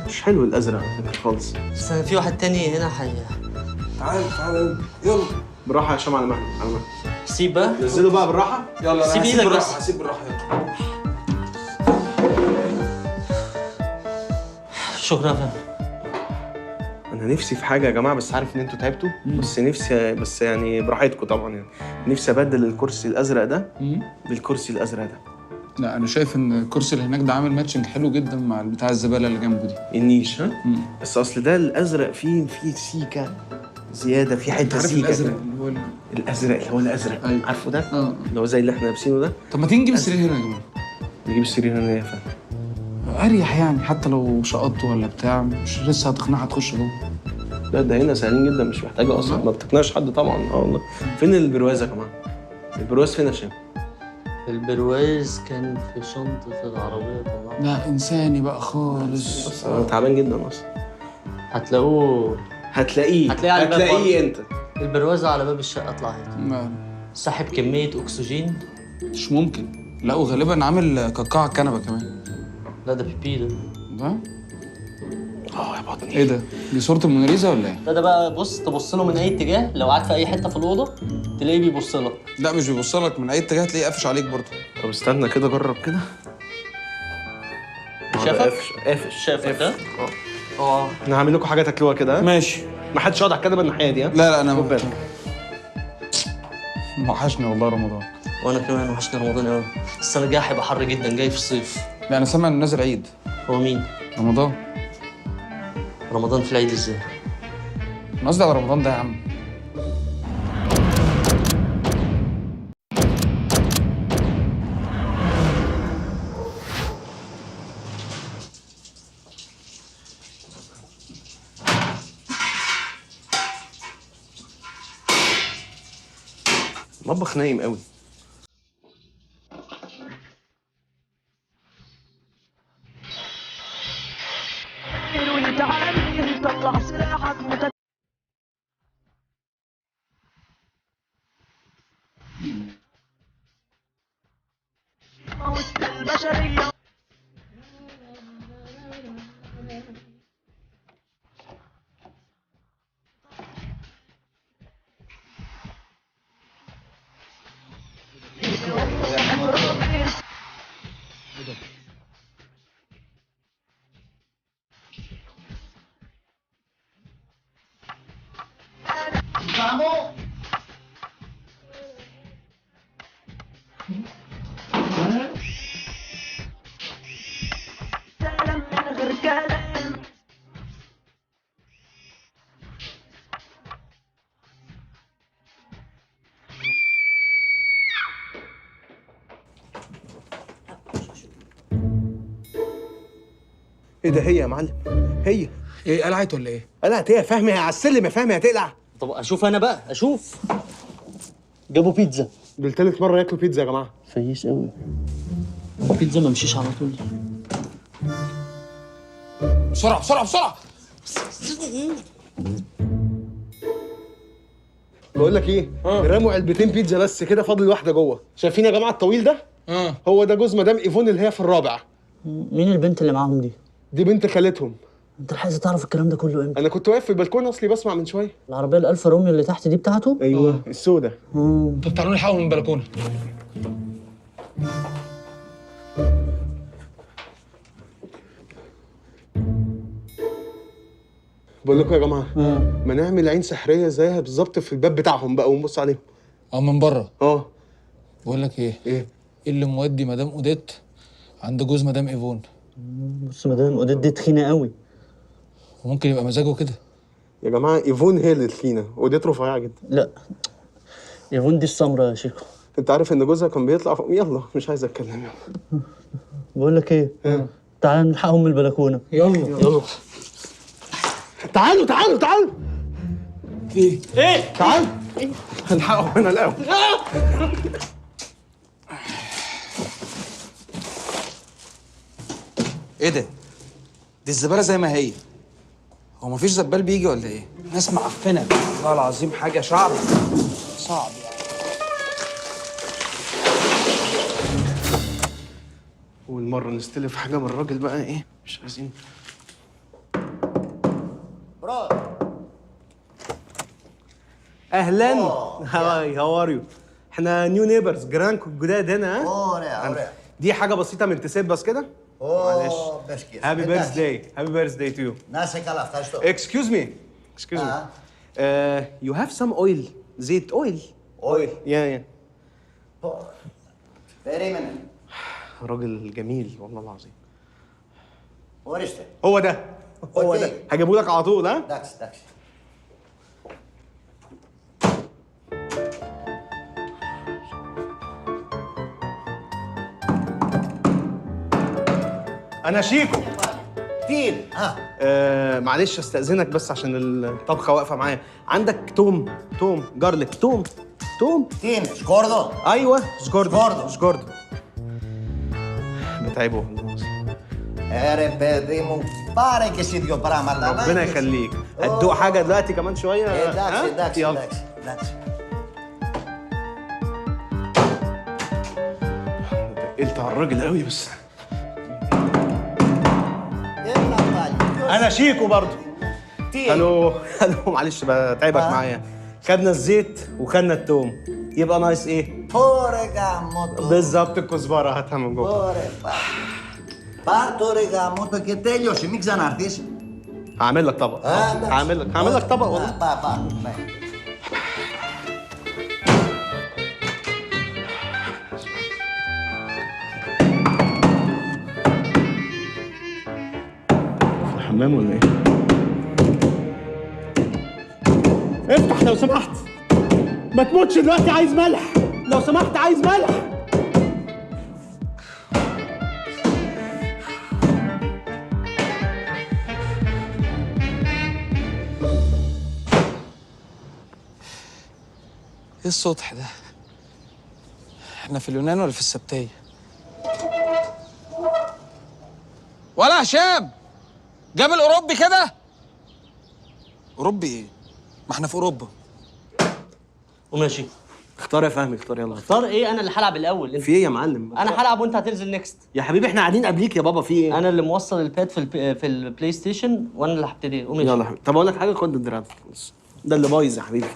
مش حلو الازرق على فكره خالص. بس في واحد تاني هنا تعالى يلا. بالراحه يا هشام على مهلك على مهلك. سيب بقى. نزله بقى بالراحه. يلا سيب ايدك بس. هسيب بالراحه يلا. شكرا يا فندم. انا نفسي في حاجه يا جماعه، بس عارف ان انتوا تعبتوا. بس نفسي بس يعني براحتكم طبعا يعني. نفسي ابدل الكرسي الازرق ده بالكرسي الازرق ده. لا انا شايف ان الكرسي اللي هناك ده عامل ماتشنج حلو جدا مع بتاع الزباله اللي جنبه دي. النيش ها؟ بس اصل ده الازرق فيه سيكه زياده، في حته سيكه. الازرق اللي هو الازرق. أيوة. عارفه ده؟ اللي هو زي اللي احنا لابسينه ده. طب ما تيجي نجيب السرير هنا يا جماعه. نجيب السرير هنا يا فندم. اريح يعني، حتى لو شقطته ولا بتاع مش لسه هتقنعها تخش جوه. لا ده هنا سهلين جدا، مش محتاجه اصلا، ما بتقنعش حد طبعا. والله. فين البرواز يا جماعه؟ البرواز فين يا هشام؟ البرواز كان في شنطه العربيه طبعا. لا انساني بقى خالص. بس انا تعبان جدا اصلا. هتلاقيه على الباب. هتلاقيه انت. البرواز على باب الشقه. اطلع هنا. ساحب كميه اكسجين. مش ممكن. لا وغالبا عامل كقاع الكنبه كمان. لا ده بيبي ده يا بطني. ايه ده؟ دي صورة الموناليزا ولا ايه؟ ده بقى بص، تبص له من اي اتجاه. لو قعدت في اي حته في الاوضه تلاقيه بيبص لك. لا مش بيبص لك من اي اتجاه، تلاقيه قافش عليك برضه. طب استنى كده جرب كده. شافك ده؟ انا هعمل لكم حاجه تاكلوها كده. ماشي. ما حدش يقعد على الكنبه الناحيه دي. لا انا وحشني والله رمضان. وانا كمان وحشني رمضان قوي. السنه الجايه هيبقى حر جدا، جاي في الصيف. لا انا سامع انه نازل عيد. هو مين؟ رمضان. رمضان في العيد ازاي؟ انا قصدي على رمضان ده يا عم. المطبخ نايم قوي. ايه ده؟ هي يا معلم هي. ايه قلعت ولا ايه؟ قلعت ايه يا فهمي؟ على السلم يا فهمي هتقلع. طب اشوف انا بقى. اشوف. جابوا بيتزا. دول تالت مره ياكلوا بيتزا يا جماعه. فيش قوي. البيتزا ما مشيش على طول. بسرعه بسرعه بسرعه. بقول لك ايه؟ رموا علبتين بيتزا بس كده، فاضل واحده جوه. شايفين يا جماعه الطويل ده؟ هو ده جوز مدام ايفون اللي هي في الرابع. مين البنت اللي معاهم دي؟ دي بنت خالتهم. انت عايز تعرف الكلام ده كله امتى؟ انا كنت واقف في البلكونه اصلي بسمع من شويه. العربيه الالفا روميو اللي تحت دي بتاعته؟ ايوه السوداء. طب تعالوا نحاول من البلكونه. بقول لكم يا جماعه ما نعمل عين سحريه زيها بالظبط في الباب بتاعهم بقى ونبص عليهم. من بره. بقول لك ايه؟ ايه اللي مودي مدام اوديت عند جوز مدام ايفون؟ بص مدام اوديت دي تخينه قوي. وممكن يبقى مزاجه كده. يا جماعه ايفون هي اللي تخينه، اوديت رفيعه جدا. لا ايفون دي السمراء يا شيكو. انت عارف ان جوزها كان بيطلع فوق. يلا مش عايز اتكلم. بقول لك ايه؟ تعال نلحقهم من البلكونه. يلا تعالوا تعالوا تعالوا. ايه؟ تعالوا هنلحقهم هنا الاول. ايه ده؟ دي الزباله زي ما هي. هو مفيش زبال بيجي ولا ايه؟ ناس معفنه والله العظيم، حاجه شعب صعب يعني. أول مرة نستلف حاجة من الراجل بقى إيه؟ مش عايزين. أهلاً. هاي هاو ار يو؟ إحنا نيو نيبرز جيرانكم الجداد هنا. ها؟ دي حاجة بسيطة من تسيب بس كده؟ معلش. هابي بيرث داي. هابي بيرث داي تو يو. Excuse me. Excuse me. You have some oil. زيت oil. Yeah. راجل جميل والله العظيم. هو ده هجيبه لك على طول. ها داكس انا شيكو تين. معلش استاذنك بس عشان الطبخه واقفه معايا. عندك توم جارليك توم تين سكوردو. ايوه سكوردو بتعبه. Pare che si dio πράγματα. ربنا يخليك. هتدوق حاجه دلوقتي كمان شويه. Εντάξει. قلت على الراجل قوي بس. انا شيكو برضه. الو معلش بتعبك معايا. خدنا الزيت وخدنا التوم، يبقى ناقص ايه؟ بالظبط الكزبره. هاتها من جوه. Πάρ' το ρε γαμώτο και τέλειωσε, μην ξαναρθείς. هعمل لك طبق. هعمل لك طبق والله. Πάρ'. الحمام ولا ايه؟ افتح لو سمحت. ما تموتش دلوقتي، عايز ملح لو سمحت، عايز ملح. ايه السطح ده؟ احنا في اليونان ولا في السبتية؟ ولا هشام جبل اوروبي كده؟ اوروبي ايه؟ ما احنا في اوروبا. وماشي. اختار يا فهمي، اختار يلا. اختار ايه؟ انا اللي هلعب الاول. في ايه يا معلم؟ انا هلعب وانت هتنزل نيكست. يا حبيبي احنا قاعدين قبليك يا بابا. في ايه؟ انا اللي موصل الباد في البلاي ستيشن وانا اللي هبتدي. قوم يلا يا حبيبي. طب اقول لك حاجه، خد الدراع ده اللي بايظ يا حبيبي.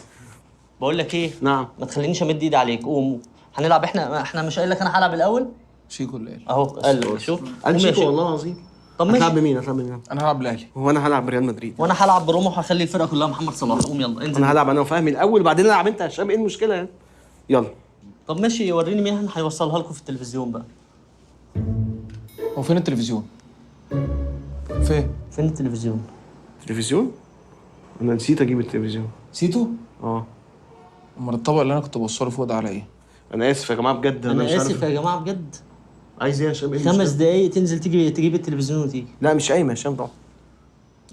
بقول لك ايه؟ نعم. ما تخلينيش امد ايدي عليك. قوم هنلعب. احنا مش قايل لك انا هلعب الاول؟ شيكو اللي قال اهو قال. شوف قال شيكو والله العظيم. طب ماشي. هتلعب بمين؟ انا هلعب الاهلي. وانا هلعب بريال مدريد. وانا هلعب بروما وهخلي الفرقه كلها محمد صلاح. قوم يلا انزل. انا هلعب انا وفهمي الاول وبعدين العب انت يا هشام. ايه المشكله يعني؟ يلا. طب ماشي، وريني مين هيوصلها لكم في التلفزيون بقى. هو فين التلفزيون؟ فين التلفزيون؟ تلفزيون؟ انا نسيت اجيب التلفزيون. نسيته؟ امال الطبق اللي انا كنت بوصله فوق ده على ايه؟ انا اسف يا جماعه بجد. انا اسف يا جماعه بجد. عايز ايه يا هشام؟ 5 دقايق تنزل تجيب التلفزيون وتيجي. لا مش قايمه يا هشام طبعا.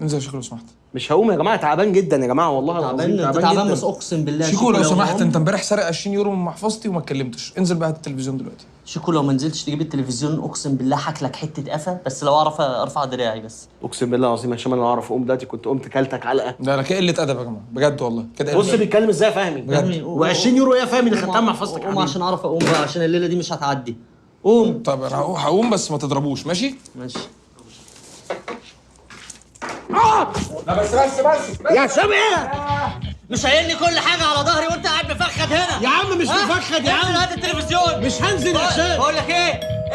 انزل يا شيكو لو سمحت. مش هقوم يا جماعه، تعبان جدا يا جماعه والله العظيم. تعبان جدا. بس اقسم بالله. شيكو لو سمحت، انت امبارح سارق 20 يورو من محفظتي وما اتكلمتش. انزل بقى هات التلفزيون دلوقتي. شيكو لو ما نزلتش تجيب التلفزيون اقسم بالله هاكلك حته قفا، بس لو اعرف ارفع دراعي بس. اقسم بالله العظيم هشام انا لو اعرف اقوم دلوقتي كنت قمت كلتك علقه. ده انا قله ادب يا جماعه بجد والله كده. بص بيتكلم ازاي يا فهمي بجد. و20 يورو ايه يا فهمي اللي خدتها من محفظتك؟ قوم عشان اعرف اقوم بقى، عشان الليله دي مش هتعدي. قوم. طب انا هقوم بس ما تضربوش. ماشي ماشي. لا بس يا هشام ايه؟ مش قايل لي كل حاجه على ظهري وانت قاعد مفخد هنا. يا عم مش مفخد يا عم. انزل هات التلفزيون. مش هنزل يا هشام. بقول لك ايه،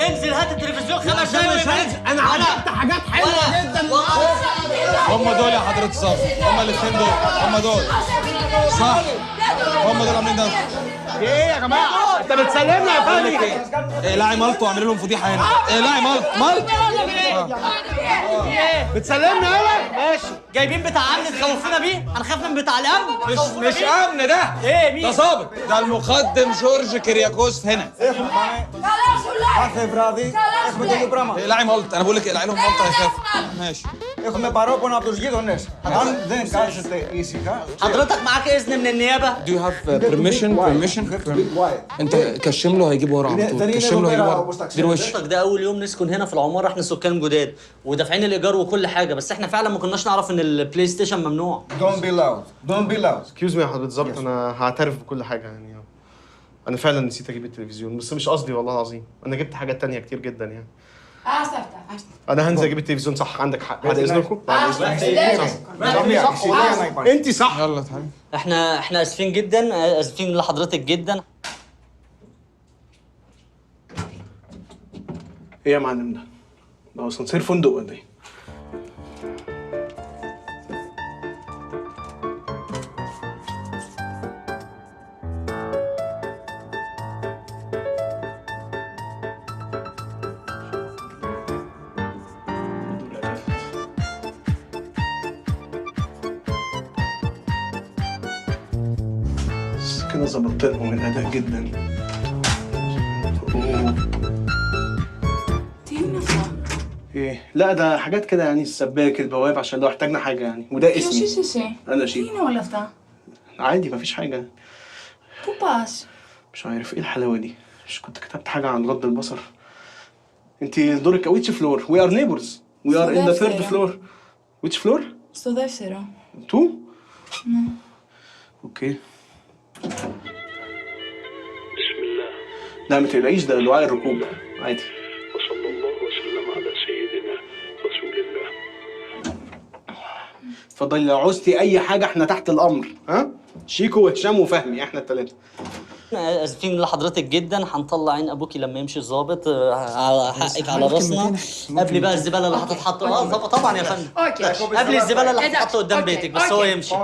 انزل هات التلفزيون 5 دقايق مش هنزل. انا عملت حاجات حلوه جدا. هم دول يا حضرة الظابط، هم الاثنين دول، هم دول صح، هم دول عاملين ده. ايه يا جماعه؟ انت بتسلمنا يا فهمي؟ اقلعي مالطو واعملي لهم فضيحه هنا. اقلعي مالطو. بتسلمنا يلا؟ ماشي. جايبين بتاع امن تخوفونا بيه؟ هنخاف من بتاع الامن؟ مش امن ده. ايه مين؟ ده ظابط، ده المقدم جورج كيرياكوس هنا. اقلعي مالطو، انا بقول لك اقلعي لهم مالطو هيخافوا. ماشي. حضرتك معاك اذن من النيابه؟ Do you have permission? انت كشم له هيجيب ورا على طول. كشم له هيجيب ورا. دير وش. حضرتك ده اول يوم نسكن هنا في العماره، احنا سكان جداد ودافعين الايجار وكل حاجه، بس احنا فعلا ما كناش نعرف ان البلاي ستيشن ممنوع. Don't be loud. اكسكيوز مي يا حضرة الظابط، انا هعترف بكل حاجه يعني. انا فعلا نسيت اجيب التلفزيون، بس مش قصدي والله العظيم. انا جبت حاجات تانية كتير جدا يعني. انا هنزل اجيب التلفزيون صح، عندك حق. بعد اذنكم. انت صح. يلا تعالى. احنا اسفين جدا، اسفين لحضرتك جدا. ايه يا معلم ده؟ ده اسانسير فندق ولا ايه؟ كده ظبطت لهم الاداء جدا. ايه؟ لا ده حاجات كده يعني، السباك البواب عشان لو احتاجنا حاجه يعني، وده اسمي. انا شيء عادي مفيش حاجه. مش عارف ايه الحلاوه دي. مش كنت كتبت حاجه عن غض البصر؟ انت دورك which floor? We are neighbors. We are in the third floor. Which floor? Sto tercero. 2? اوكي. بسم الله. لا ما تقلقيش، ده دعاء الركوب عادي. وصلى الله وسلم على سيدنا رسول الله. اتفضلي لو عوزتي اي حاجه احنا تحت الامر. ها؟ شيكو وهشام وفهمي، احنا الثلاثه. اسفين لحضرتك جدا، هنطلع عين ابوكي لما يمشي الظابط. على حقك على راسنا. قبل بقى الزباله اللي هتتحط. طبعا يا فندم. قبل الزباله اللي هتتحط قدام بيتك، بس هو يمشي.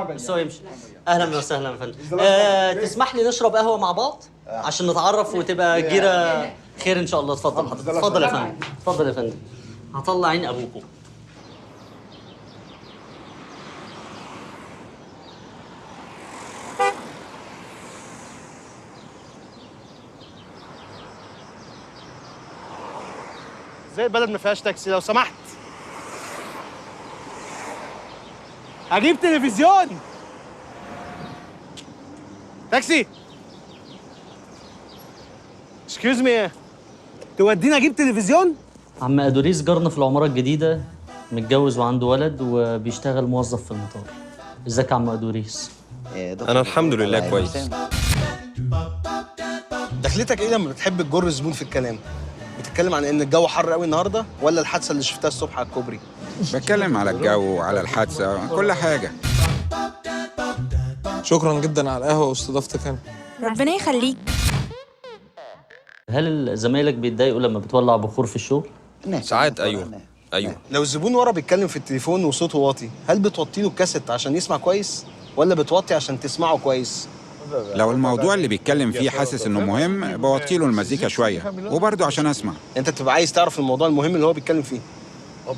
اهلا وسهلا يا فندم. تسمح لي نشرب قهوه مع بعض عشان نتعرف وتبقى جيره خير ان شاء الله. اتفضل حضرتك. اتفضل يا فندم. اتفضل يا فندم. هطلع عين ابوكم. زي البلد ما فيهاش تاكسي لو سمحت. هجيب تلفزيون. تاكسي. اكسكيوز مي، تودينا اجيب تلفزيون؟ عم ادوريس جارنا في العماره الجديده، متجوز وعنده ولد وبيشتغل موظف في المطار. ازيك يا عم ادوريس؟ انا الحمد لله كويس. دخلتك ايه لما بتحب تجر الزبون في الكلام؟ بتتكلم عن ان الجو حر قوي النهارده ولا الحادثه اللي شفتها الصبح على الكوبري؟ بتكلم على الجو وعلى الحادثه كل حاجه. شكرا جدا على القهوه واستضافتك هنا. ربنا يخليك. هل زمايلك بيتضايقوا لما بتولع بخور في الشغل؟ ساعات ايوه. لو الزبون ورا بيتكلم في التليفون وصوته واطي، هل بتوطي له الكاسيت عشان يسمع كويس ولا بتوطي عشان تسمعه كويس؟ لو الموضوع اللي بيتكلم فيه حاسس انه مهم بوطي له المزيكا شويه، وبرضه عشان اسمع. انت بتبقى عايز تعرف الموضوع المهم اللي هو بيتكلم فيه.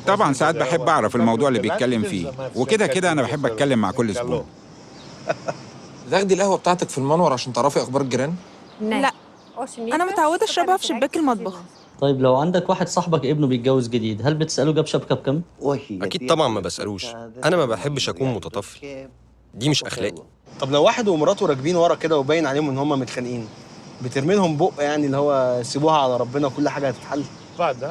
طبعا ساعات بحب اعرف الموضوع اللي بيتكلم فيه، وكده كده انا بحب اتكلم مع كل زبون. تاخدي القهوه بتاعتك في المنور عشان تعرفي اخبار الجيران؟ لا. أنا متعودة أشربها في شباك المطبخ. طيب لو عندك واحد صاحبك ابنه بيتجوز جديد، هل بتسأله جاب شبكة بكام؟ أكيد طبعا ما بسألوش، أنا ما بحبش أكون متطفل، دي مش أخلاقي. طب لو واحد ومراته راكبين ورا كده وباين عليهم ان هم متخانقين، بترمي لهم بق يعني اللي هو سيبوها على ربنا وكل حاجه هتتحل؟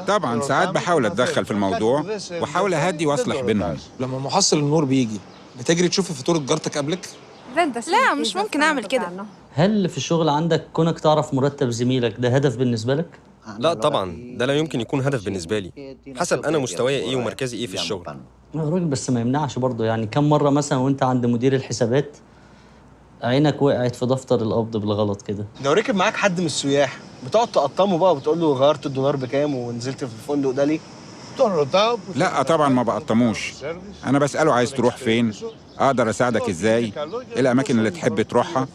طبعا ساعات بحاول اتدخل في الموضوع واحاول اهدي واصلح بينهم. لما محصل النور بيجي بتجري تشوفي فاتوره جارتك قبلك؟ لا مش ممكن أعمل كده. هل في الشغل عندك كونك تعرف مرتب زميلك ده هدف بالنسبة لك؟ لا طبعا، ده لا يمكن يكون هدف بالنسبة لي، حسب أنا مستواي إيه ومركزي إيه في الشغل. يا راجل بس ما يمنعش برضه، يعني كم مرة مثلا وأنت عند مدير الحسابات عينك وقعت في دفتر القبض بالغلط كده؟ لو ركب معاك حد من السياح بتقعد تقطمه بقى وبتقول له غيرت الدولار بكام ونزلت في الفندق ده ليه؟ لا طبعا ما بقطموش، انا بساله عايز تروح فين، اقدر اساعدك ازاي، ايه الاماكن اللي تحب تروحها،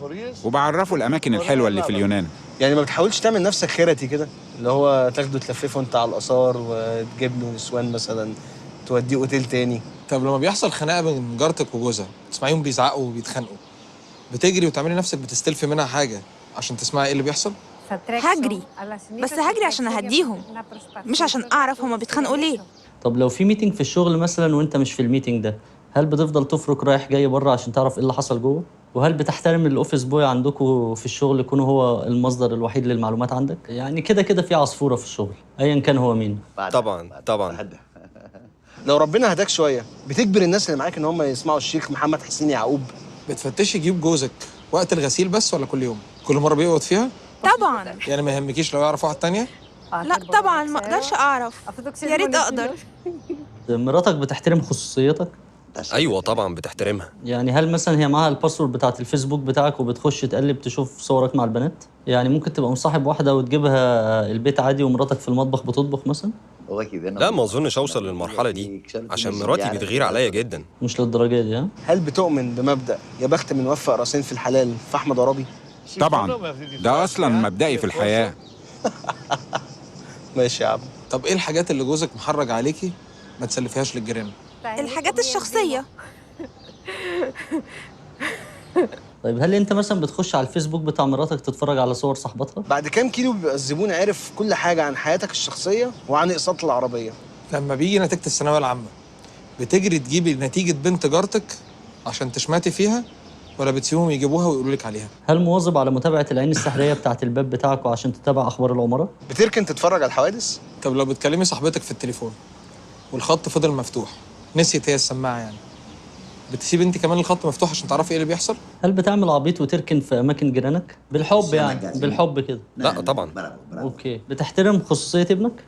وبعرفه الاماكن الحلوه اللي في اليونان. يعني ما بتحاولش تعمل نفسك خيرتي كده، اللي هو تاخده تلففه انت على الاثار وتجيب له نسوان مثلا توديه اوتيل تاني؟ طب لما بيحصل خناقه بين جارتك وجوزها تسمعيهم بيزعقوا وبيتخانقوا، بتجري وتعملي نفسك بتستلفي منها حاجه عشان تسمعي ايه اللي بيحصل؟ هجري، بس هجري عشان أهديهم، مش عشان أعرف هما بيتخانقوا ليه. طب لو في ميتنج في الشغل مثلا وأنت مش في الميتنج ده، هل بتفضل تفرك رايح جاي بره عشان تعرف ايه اللي حصل جوه؟ وهل بتحترم الاوفيس بوي عندكم في الشغل يكون هو المصدر الوحيد للمعلومات عندك؟ يعني كده كده في عصفوره في الشغل ايا كان هو مين. طبعا. لو ربنا هداك شويه بتجبر الناس اللي معاك ان هم يسمعوا الشيخ محمد حسين يعقوب؟ بتفتشي جيوب جوزك وقت الغسيل بس ولا كل يوم؟ كل مره بيقعد فيها؟ طبعا. يعني ما يهمكيش لو يعرف واحد تانية؟ لا طبعا ما اقدرش اعرف، يا ريت اقدر. مراتك بتحترم خصوصيتك؟ أيوة طبعا بتحترمها. يعني هل مثلا هي معاها الباسورد بتاعت الفيسبوك بتاعك وبتخش تقلب تشوف صورك مع البنات؟ يعني ممكن تبقى مصاحب واحدة وتجيبها البيت عادي ومراتك في المطبخ بتطبخ مثلا؟ لا ما أظنش أوصل للمرحلة دي عشان مراتي بتغير عليا جدا. مش للدرجة دي ها؟ هل بتؤمن بمبدأ يا بخت من وفق راسين في الحلال في أحمد عرابي؟ طبعا ده اصلا مبدئي في الحياه. ماشي يا عم. طب ايه الحاجات اللي جوزك محرج عليكي ما تسلفيهاش للجيران؟ الحاجات الشخصية. طيب هل انت مثلا بتخش على الفيسبوك بتاع مراتك تتفرج على صور صاحبتها؟ بعد كام كيلو بيبقى الزبون عارف كل حاجة عن حياتك الشخصية وعن اقساط العربية؟ لما بيجي نتيجة الثانوية العامة بتجري تجيبي نتيجة بنت جارتك عشان تشماتي فيها ولا بتسيبهم يجيبوها ويقولوا لك عليها؟ هل مواظب على متابعة العين السحرية بتاعت الباب بتاعكوا عشان تتابع أخبار العمارة؟ بتركن تتفرج على الحوادث؟ طب لو بتكلمي صاحبتك في التليفون والخط فضل مفتوح، نسيت هي السماعة يعني، بتسيب انت كمان الخط مفتوح عشان تعرفي ايه اللي بيحصل؟ هل بتعمل عبيط وتركن في أماكن جيرانك؟ بالحب يعني، بالحب كده؟ لا طبعا. أوكي، بتحترم خصوصية ابنك؟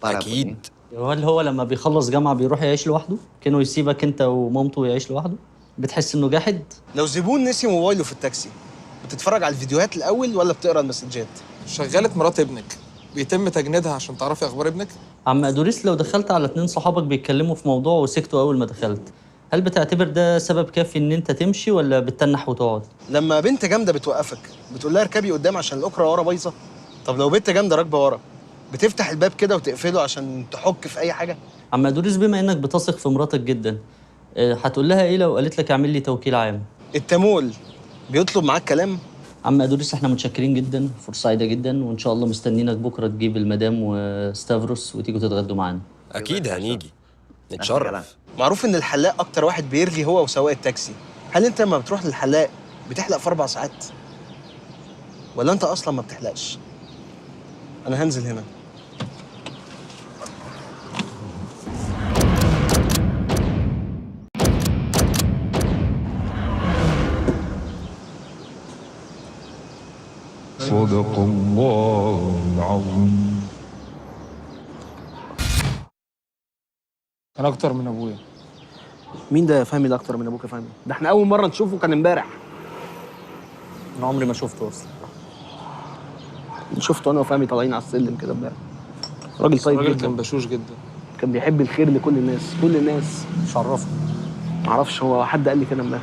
أكيد. وهل هو لما بيخلص جامعة بيروح يعيش لوحده؟ كأنه يسيبك أنت ومامته ويعيش لوحده؟ بتحس إنه جاحد؟ لو زبون نسي موبايله في التاكسي بتتفرج على الفيديوهات الأول ولا بتقرا المسجات؟ شغالة مرات ابنك بيتم تجنيدها عشان تعرفي أخبار ابنك؟ عم أدوريس، لو دخلت على 2 صحابك بيتكلموا في موضوع وسكتوا أول ما دخلت، هل بتعتبر ده سبب كافي إن أنت تمشي ولا بتتنح وتقعد؟ لما بنت جامدة بتوقفك بتقول لها اركبي قدام عشان الأكرة ورا بايظة؟ طب لو بنت جامدة راكبة ورا بتفتح الباب كده وتقفله عشان تحك في أي حاجة؟ عم أدوريس، بما إنك بتثق في مراتك جدا، هتقول لها إيه لو قالت لك اعمل لي توكيل عام؟ التمول بيطلب معاك كلام؟ عم أدوريس، احنا متشكرين جدا، فرصة سعيدة جدا، وإن شاء الله مستنينك بكرة تجيب المدام وستافروس وتيجوا تتغدوا معانا. أكيد هنيجي، نتشرف. معروف إن الحلاق أكتر واحد بيرغي هو وسواق التاكسي. هل أنت لما بتروح للحلاق بتحلق في 4 ساعات؟ ولا أنت أصلا ما بتحلقش؟ أنا هنزل هنا. صدق الله العظيم. أنا أكتر من أبويا. مين ده يا فهمي؟ ده أكتر من أبوك يا فهمي؟ ده إحنا أول مرة نشوفه كان امبارح. أنا عمري ما شفته أصلا. شفته أنا وفهمي طالعين على السلم كده امبارح. راجل طيب جدا. كان بشوش جدا. كان بيحب الخير لكل الناس، كل الناس. مش عرفني. معرفش، هو حد قال لي كده امبارح.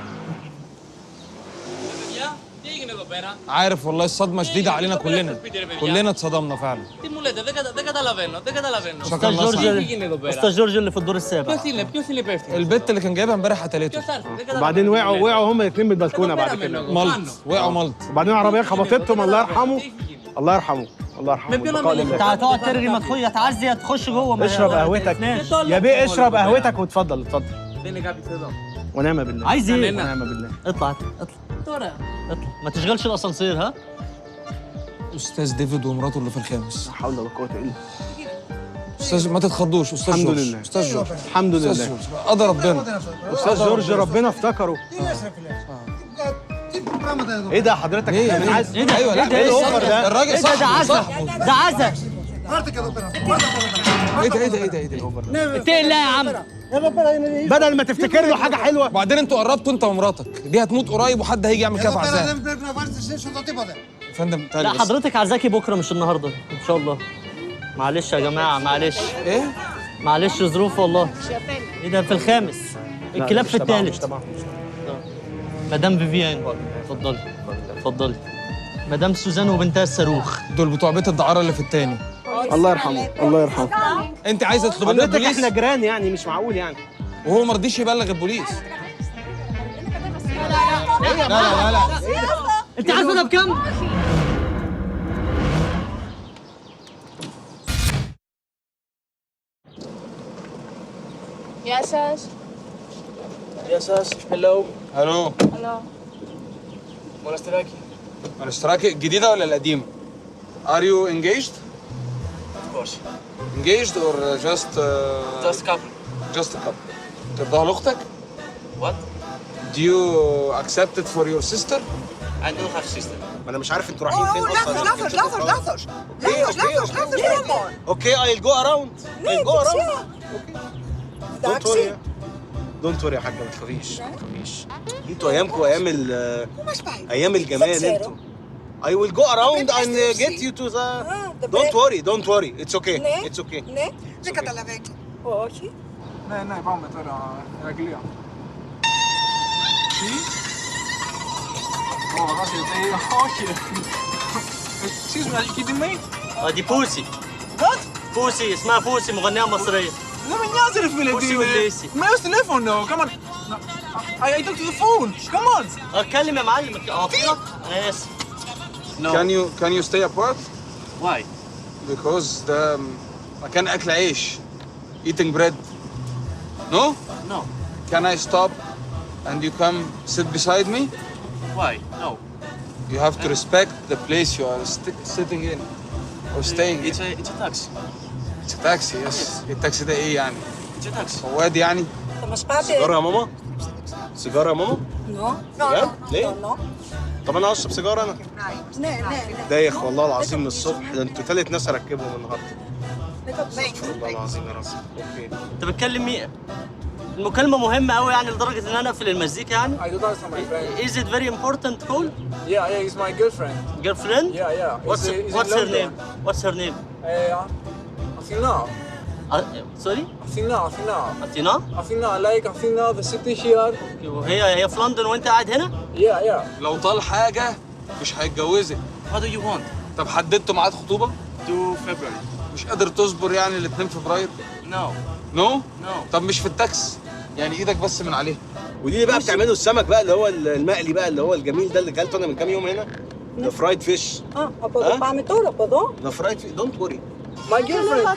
عارف والله الصدمة شديدة علينا كلنا اتصدمنا فعلا. أستاذ جورج اللي في الدور السابع. البت اللي كان جايبها امبارح قتلته. وبعدين وقعوا هما الاثنين من البلكونه بعد كده. وقعوا ملط. وبعدين العربيه خبطتهم الله يرحمه الله يرحمه الله يرحمه. انت هتقعد ترغي ما تخش تعزي تخش جوه. اشرب قهوتك يا بيه، اشرب قهوتك واتفضل اتفضل. ونعم بالله. عايز ايه؟ ونعم بالله. اطلع اطلع ما تشغلش الاسانسير. ها استاذ ديفيد ومراته اللي في الخامس. لا حول ولا قوه الا بالله. استاذ ما تتخضوش. استاذ الحمد جورج. لله. استاذ جورج. الحمد استاذ لله. جورج. قدر ربنا. استاذ جورج ربنا افتكره. ايه ده حضرتك؟ ايه انا عايز ايه ده؟ ايوه لا ايه الاوفر ده؟ الراجل صح. ده عزا ده عزا. ايه ده الاوفر ده؟ اتقي الله يا عم. بدل ما تفتكر له حاجه حلوه. وبعدين انتوا قربتوا انت ومراتك، دي هتموت قريب وحد هيجي يعمل كده في عزاها. يا فندم لا حضرتك عزاكي بكره مش النهارده ان شاء الله. معلش يا جماعه معلش. ايه؟ معلش ظروف والله. ايه ده في الخامس؟ الكلاب في الثالث. مدام فيفيان اتفضلي اتفضلي. مدام سوزان وبنتها الصاروخ. دول بتوع بيت الدعاره اللي في التاني. الله يرحمه الله يرحمه. انت عايزه تطلبي لنا حضرتك البوليس؟ احنا جيران يعني مش معقول يعني. وهو ما رضيش يبلغ البوليس. لا انت عارفه ده بكام؟ يا ساش. يا ساس هلو. الو. الو. منستراكي. الاشتراكي الجديده ولا القديمه؟ Are you engaged? Of course. Engaged or just Just couple. just a couple. ترضاها لاختك؟ What? Do you accept it for your sister? I don't have sister. ما انا مش عارف انتوا رايحين فين اصلا. لحظة اوكي I'll go around. I'll go around. Don't worry. Don't worry يا حاجه ما تخافيش ما تخافيش. انتوا ايامكم ايام الجمال انتوا. I will go around and get you to the. Don't worry. It's okay. It's okay. Ne, vamos a meter a Glia. ¿Sí? Oh, gracias, te digo. Excuse me, are you kidding me? دي بوسي. بوسي اسمها بوسي مغنيه مصريه. No me نازل في بوسي والليسي. ما يوز تليفون come on. I talk to the phone. Come on. اتكلم يا معلم. اطيرك انا اسف. Can you stay apart? Why? Because ده مكان اكل عيش. Eating bread. No? No. Can I stop and you come sit beside me? Why? No. You have to respect the place you are sitting in or staying in. It's a taxi. It's a taxi, yes. التاكسي ده ايه يعني؟ It's a taxi. فواد يعني؟ سيجاره يا ماما؟ سيجاره يا ماما؟ No. ليه؟ طب انا هشرب سيجاره انا. دايخ والله العظيم من الصبح. ده انتوا تالت ناس اركبهم النهارده. والله العظيم يا رب. اوكي. انت بتكلم مين؟ المكالمة مهمة قوي يعني لدرجة ان انا اقفل المزيكا يعني؟ I don't understand my friend. Is it very important call? Yeah, he's my girlfriend. Girlfriend? Yeah. What's her name? What's her name? Athena. Sorry? Athena. Athena? Athena, like Athena, the city here. هي في لندن وانت قاعد هنا؟ Yeah. لو طال حاجة مش هيتجوزك. What do you want? طب حددتوا ميعاد خطوبة؟ 2 February. مش قادر تصبر يعني ل 2 فبراير؟ No. نو؟ No. طب مش في التاكس يعني ايدك بس من عليه. ودي اللي بقى بتعملوا السمك بقى اللي هو المقلي بقى اللي هو الجميل ده اللي كلته انا من كام يوم هنا. ذا فرايد فيش. ذا فرايد فيش. دونت وري. My girlfriend.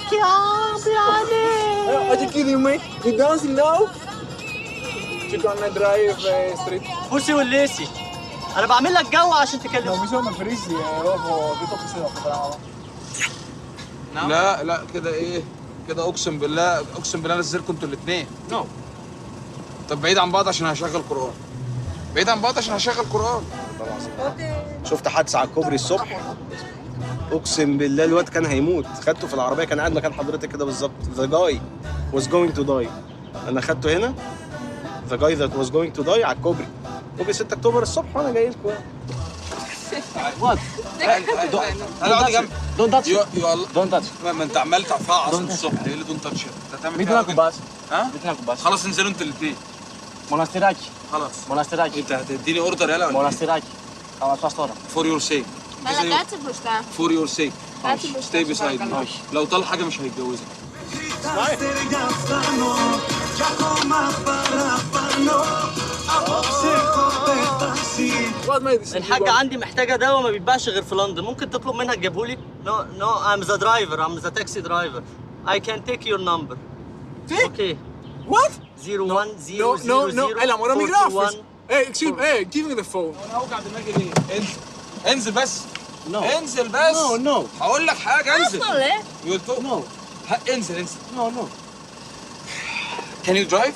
Are you kidding me? You dancing now? You gonna drive street? بوسي والليسي. انا بعمل لك جو عشان تكلم. No, mi sono frisi, dopo che tocca se لا كده ايه؟ كده اقسم بالله انزلكم انتوا الاثنين. No. طب بعيد عن بعض عشان هشغل قرآن. بعيد عن بعض عشان هشغل قرآن. شفت حادثه على الكوبري الصبح. اقسم بالله الواد كان هيموت. خدته في العربيه كان قاعد مكان حضرتك كده بالظبط. ذا جاي was going to die. انا خدته هنا. ذا جاي that was going to die على الكوبري. كوبري 6 اكتوبر الصبح وانا جاي لكم. What? انا اقعد جنبي. Don't touch. Don't touch. ما انت عمال تفعص الصبح. ايه اللي دونت تاتش؟ انت هتعمل كده. Bitna خلاص انزلوا انتوا الاثنين. Monastiraki. خلاص. Monastiraki. انت هتديني اوردر يلا ولا؟ Monastiraki. Ama pastora. For your sake. Bella, date بوشتا. For your sake. Date بوشتا. Stay beside me. لو طال حاجة مش هيتجوزك. Ya con más para no, a vos se الحاجة عندي محتاجة دواء ما بيتباعش غير في لندن، ممكن تطلب منها تجيبهولي؟ No, I'm the driver, I'm the taxi driver. I can take your number. Okay. What? 01000. No, انا مرة ميجراف. excuse me, give me the phone. انا هوجع دماغي ليه؟ انزل بس. انزل بس. No. هقول لك حاجة، انزل. No. انزل. No. Can you drive?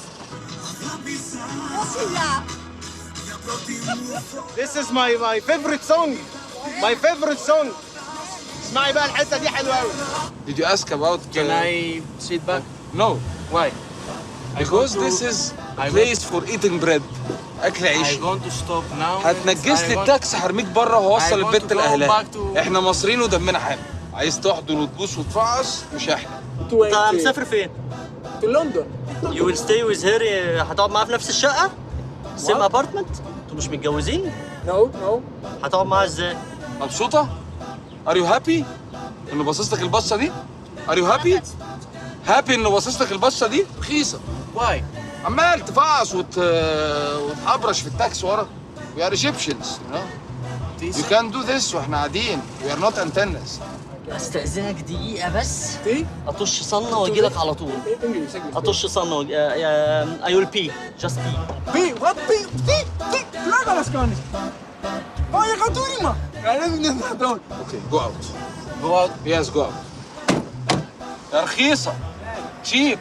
This is my favorite song. My favorite song. اسمعي بقى الحتة دي حلوة أوي. Did you ask about Can I sit back? No. Why? Because this is a place for eating bread. أكل عيش. I want to stop now. هتنجس لي التاكسي هرميك بره وهوصل البيت لأهلها. احنا مصريين ودمنا حامي. عايز تحضن وتبوس وتفعص مش احنا. انت مسافر فين؟ في لندن. You will stay with her. هتقعد معاها في نفس الشقة؟ same apartment؟ انتوا مش متجوزين؟ No. هتقعد معاها ازاي؟ مبسوطة؟ Are you happy؟ إنه باصص لك البصة دي؟ Are you happy؟ happy إنه باصص لك البصة دي؟ رخيصة. Why? عمال تفعص وتحبرش في التاكسي ورا. We are Egyptians, you know? You can't do this واحنا قاعدين. We are not antennas. استأذنك دقيقة بس. أطش صنة وأجي لك على طول. أطش صنة I will pee. Just pee. Pee? What pee? Pee? Plaga las canes. Vaya Caturima. Okay, go out. Go out? Yes, go out. يا رخيصة. cheap.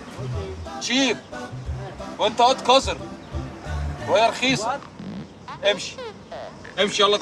وأنت قد قذر. وهي رخيصة. امشي يلا.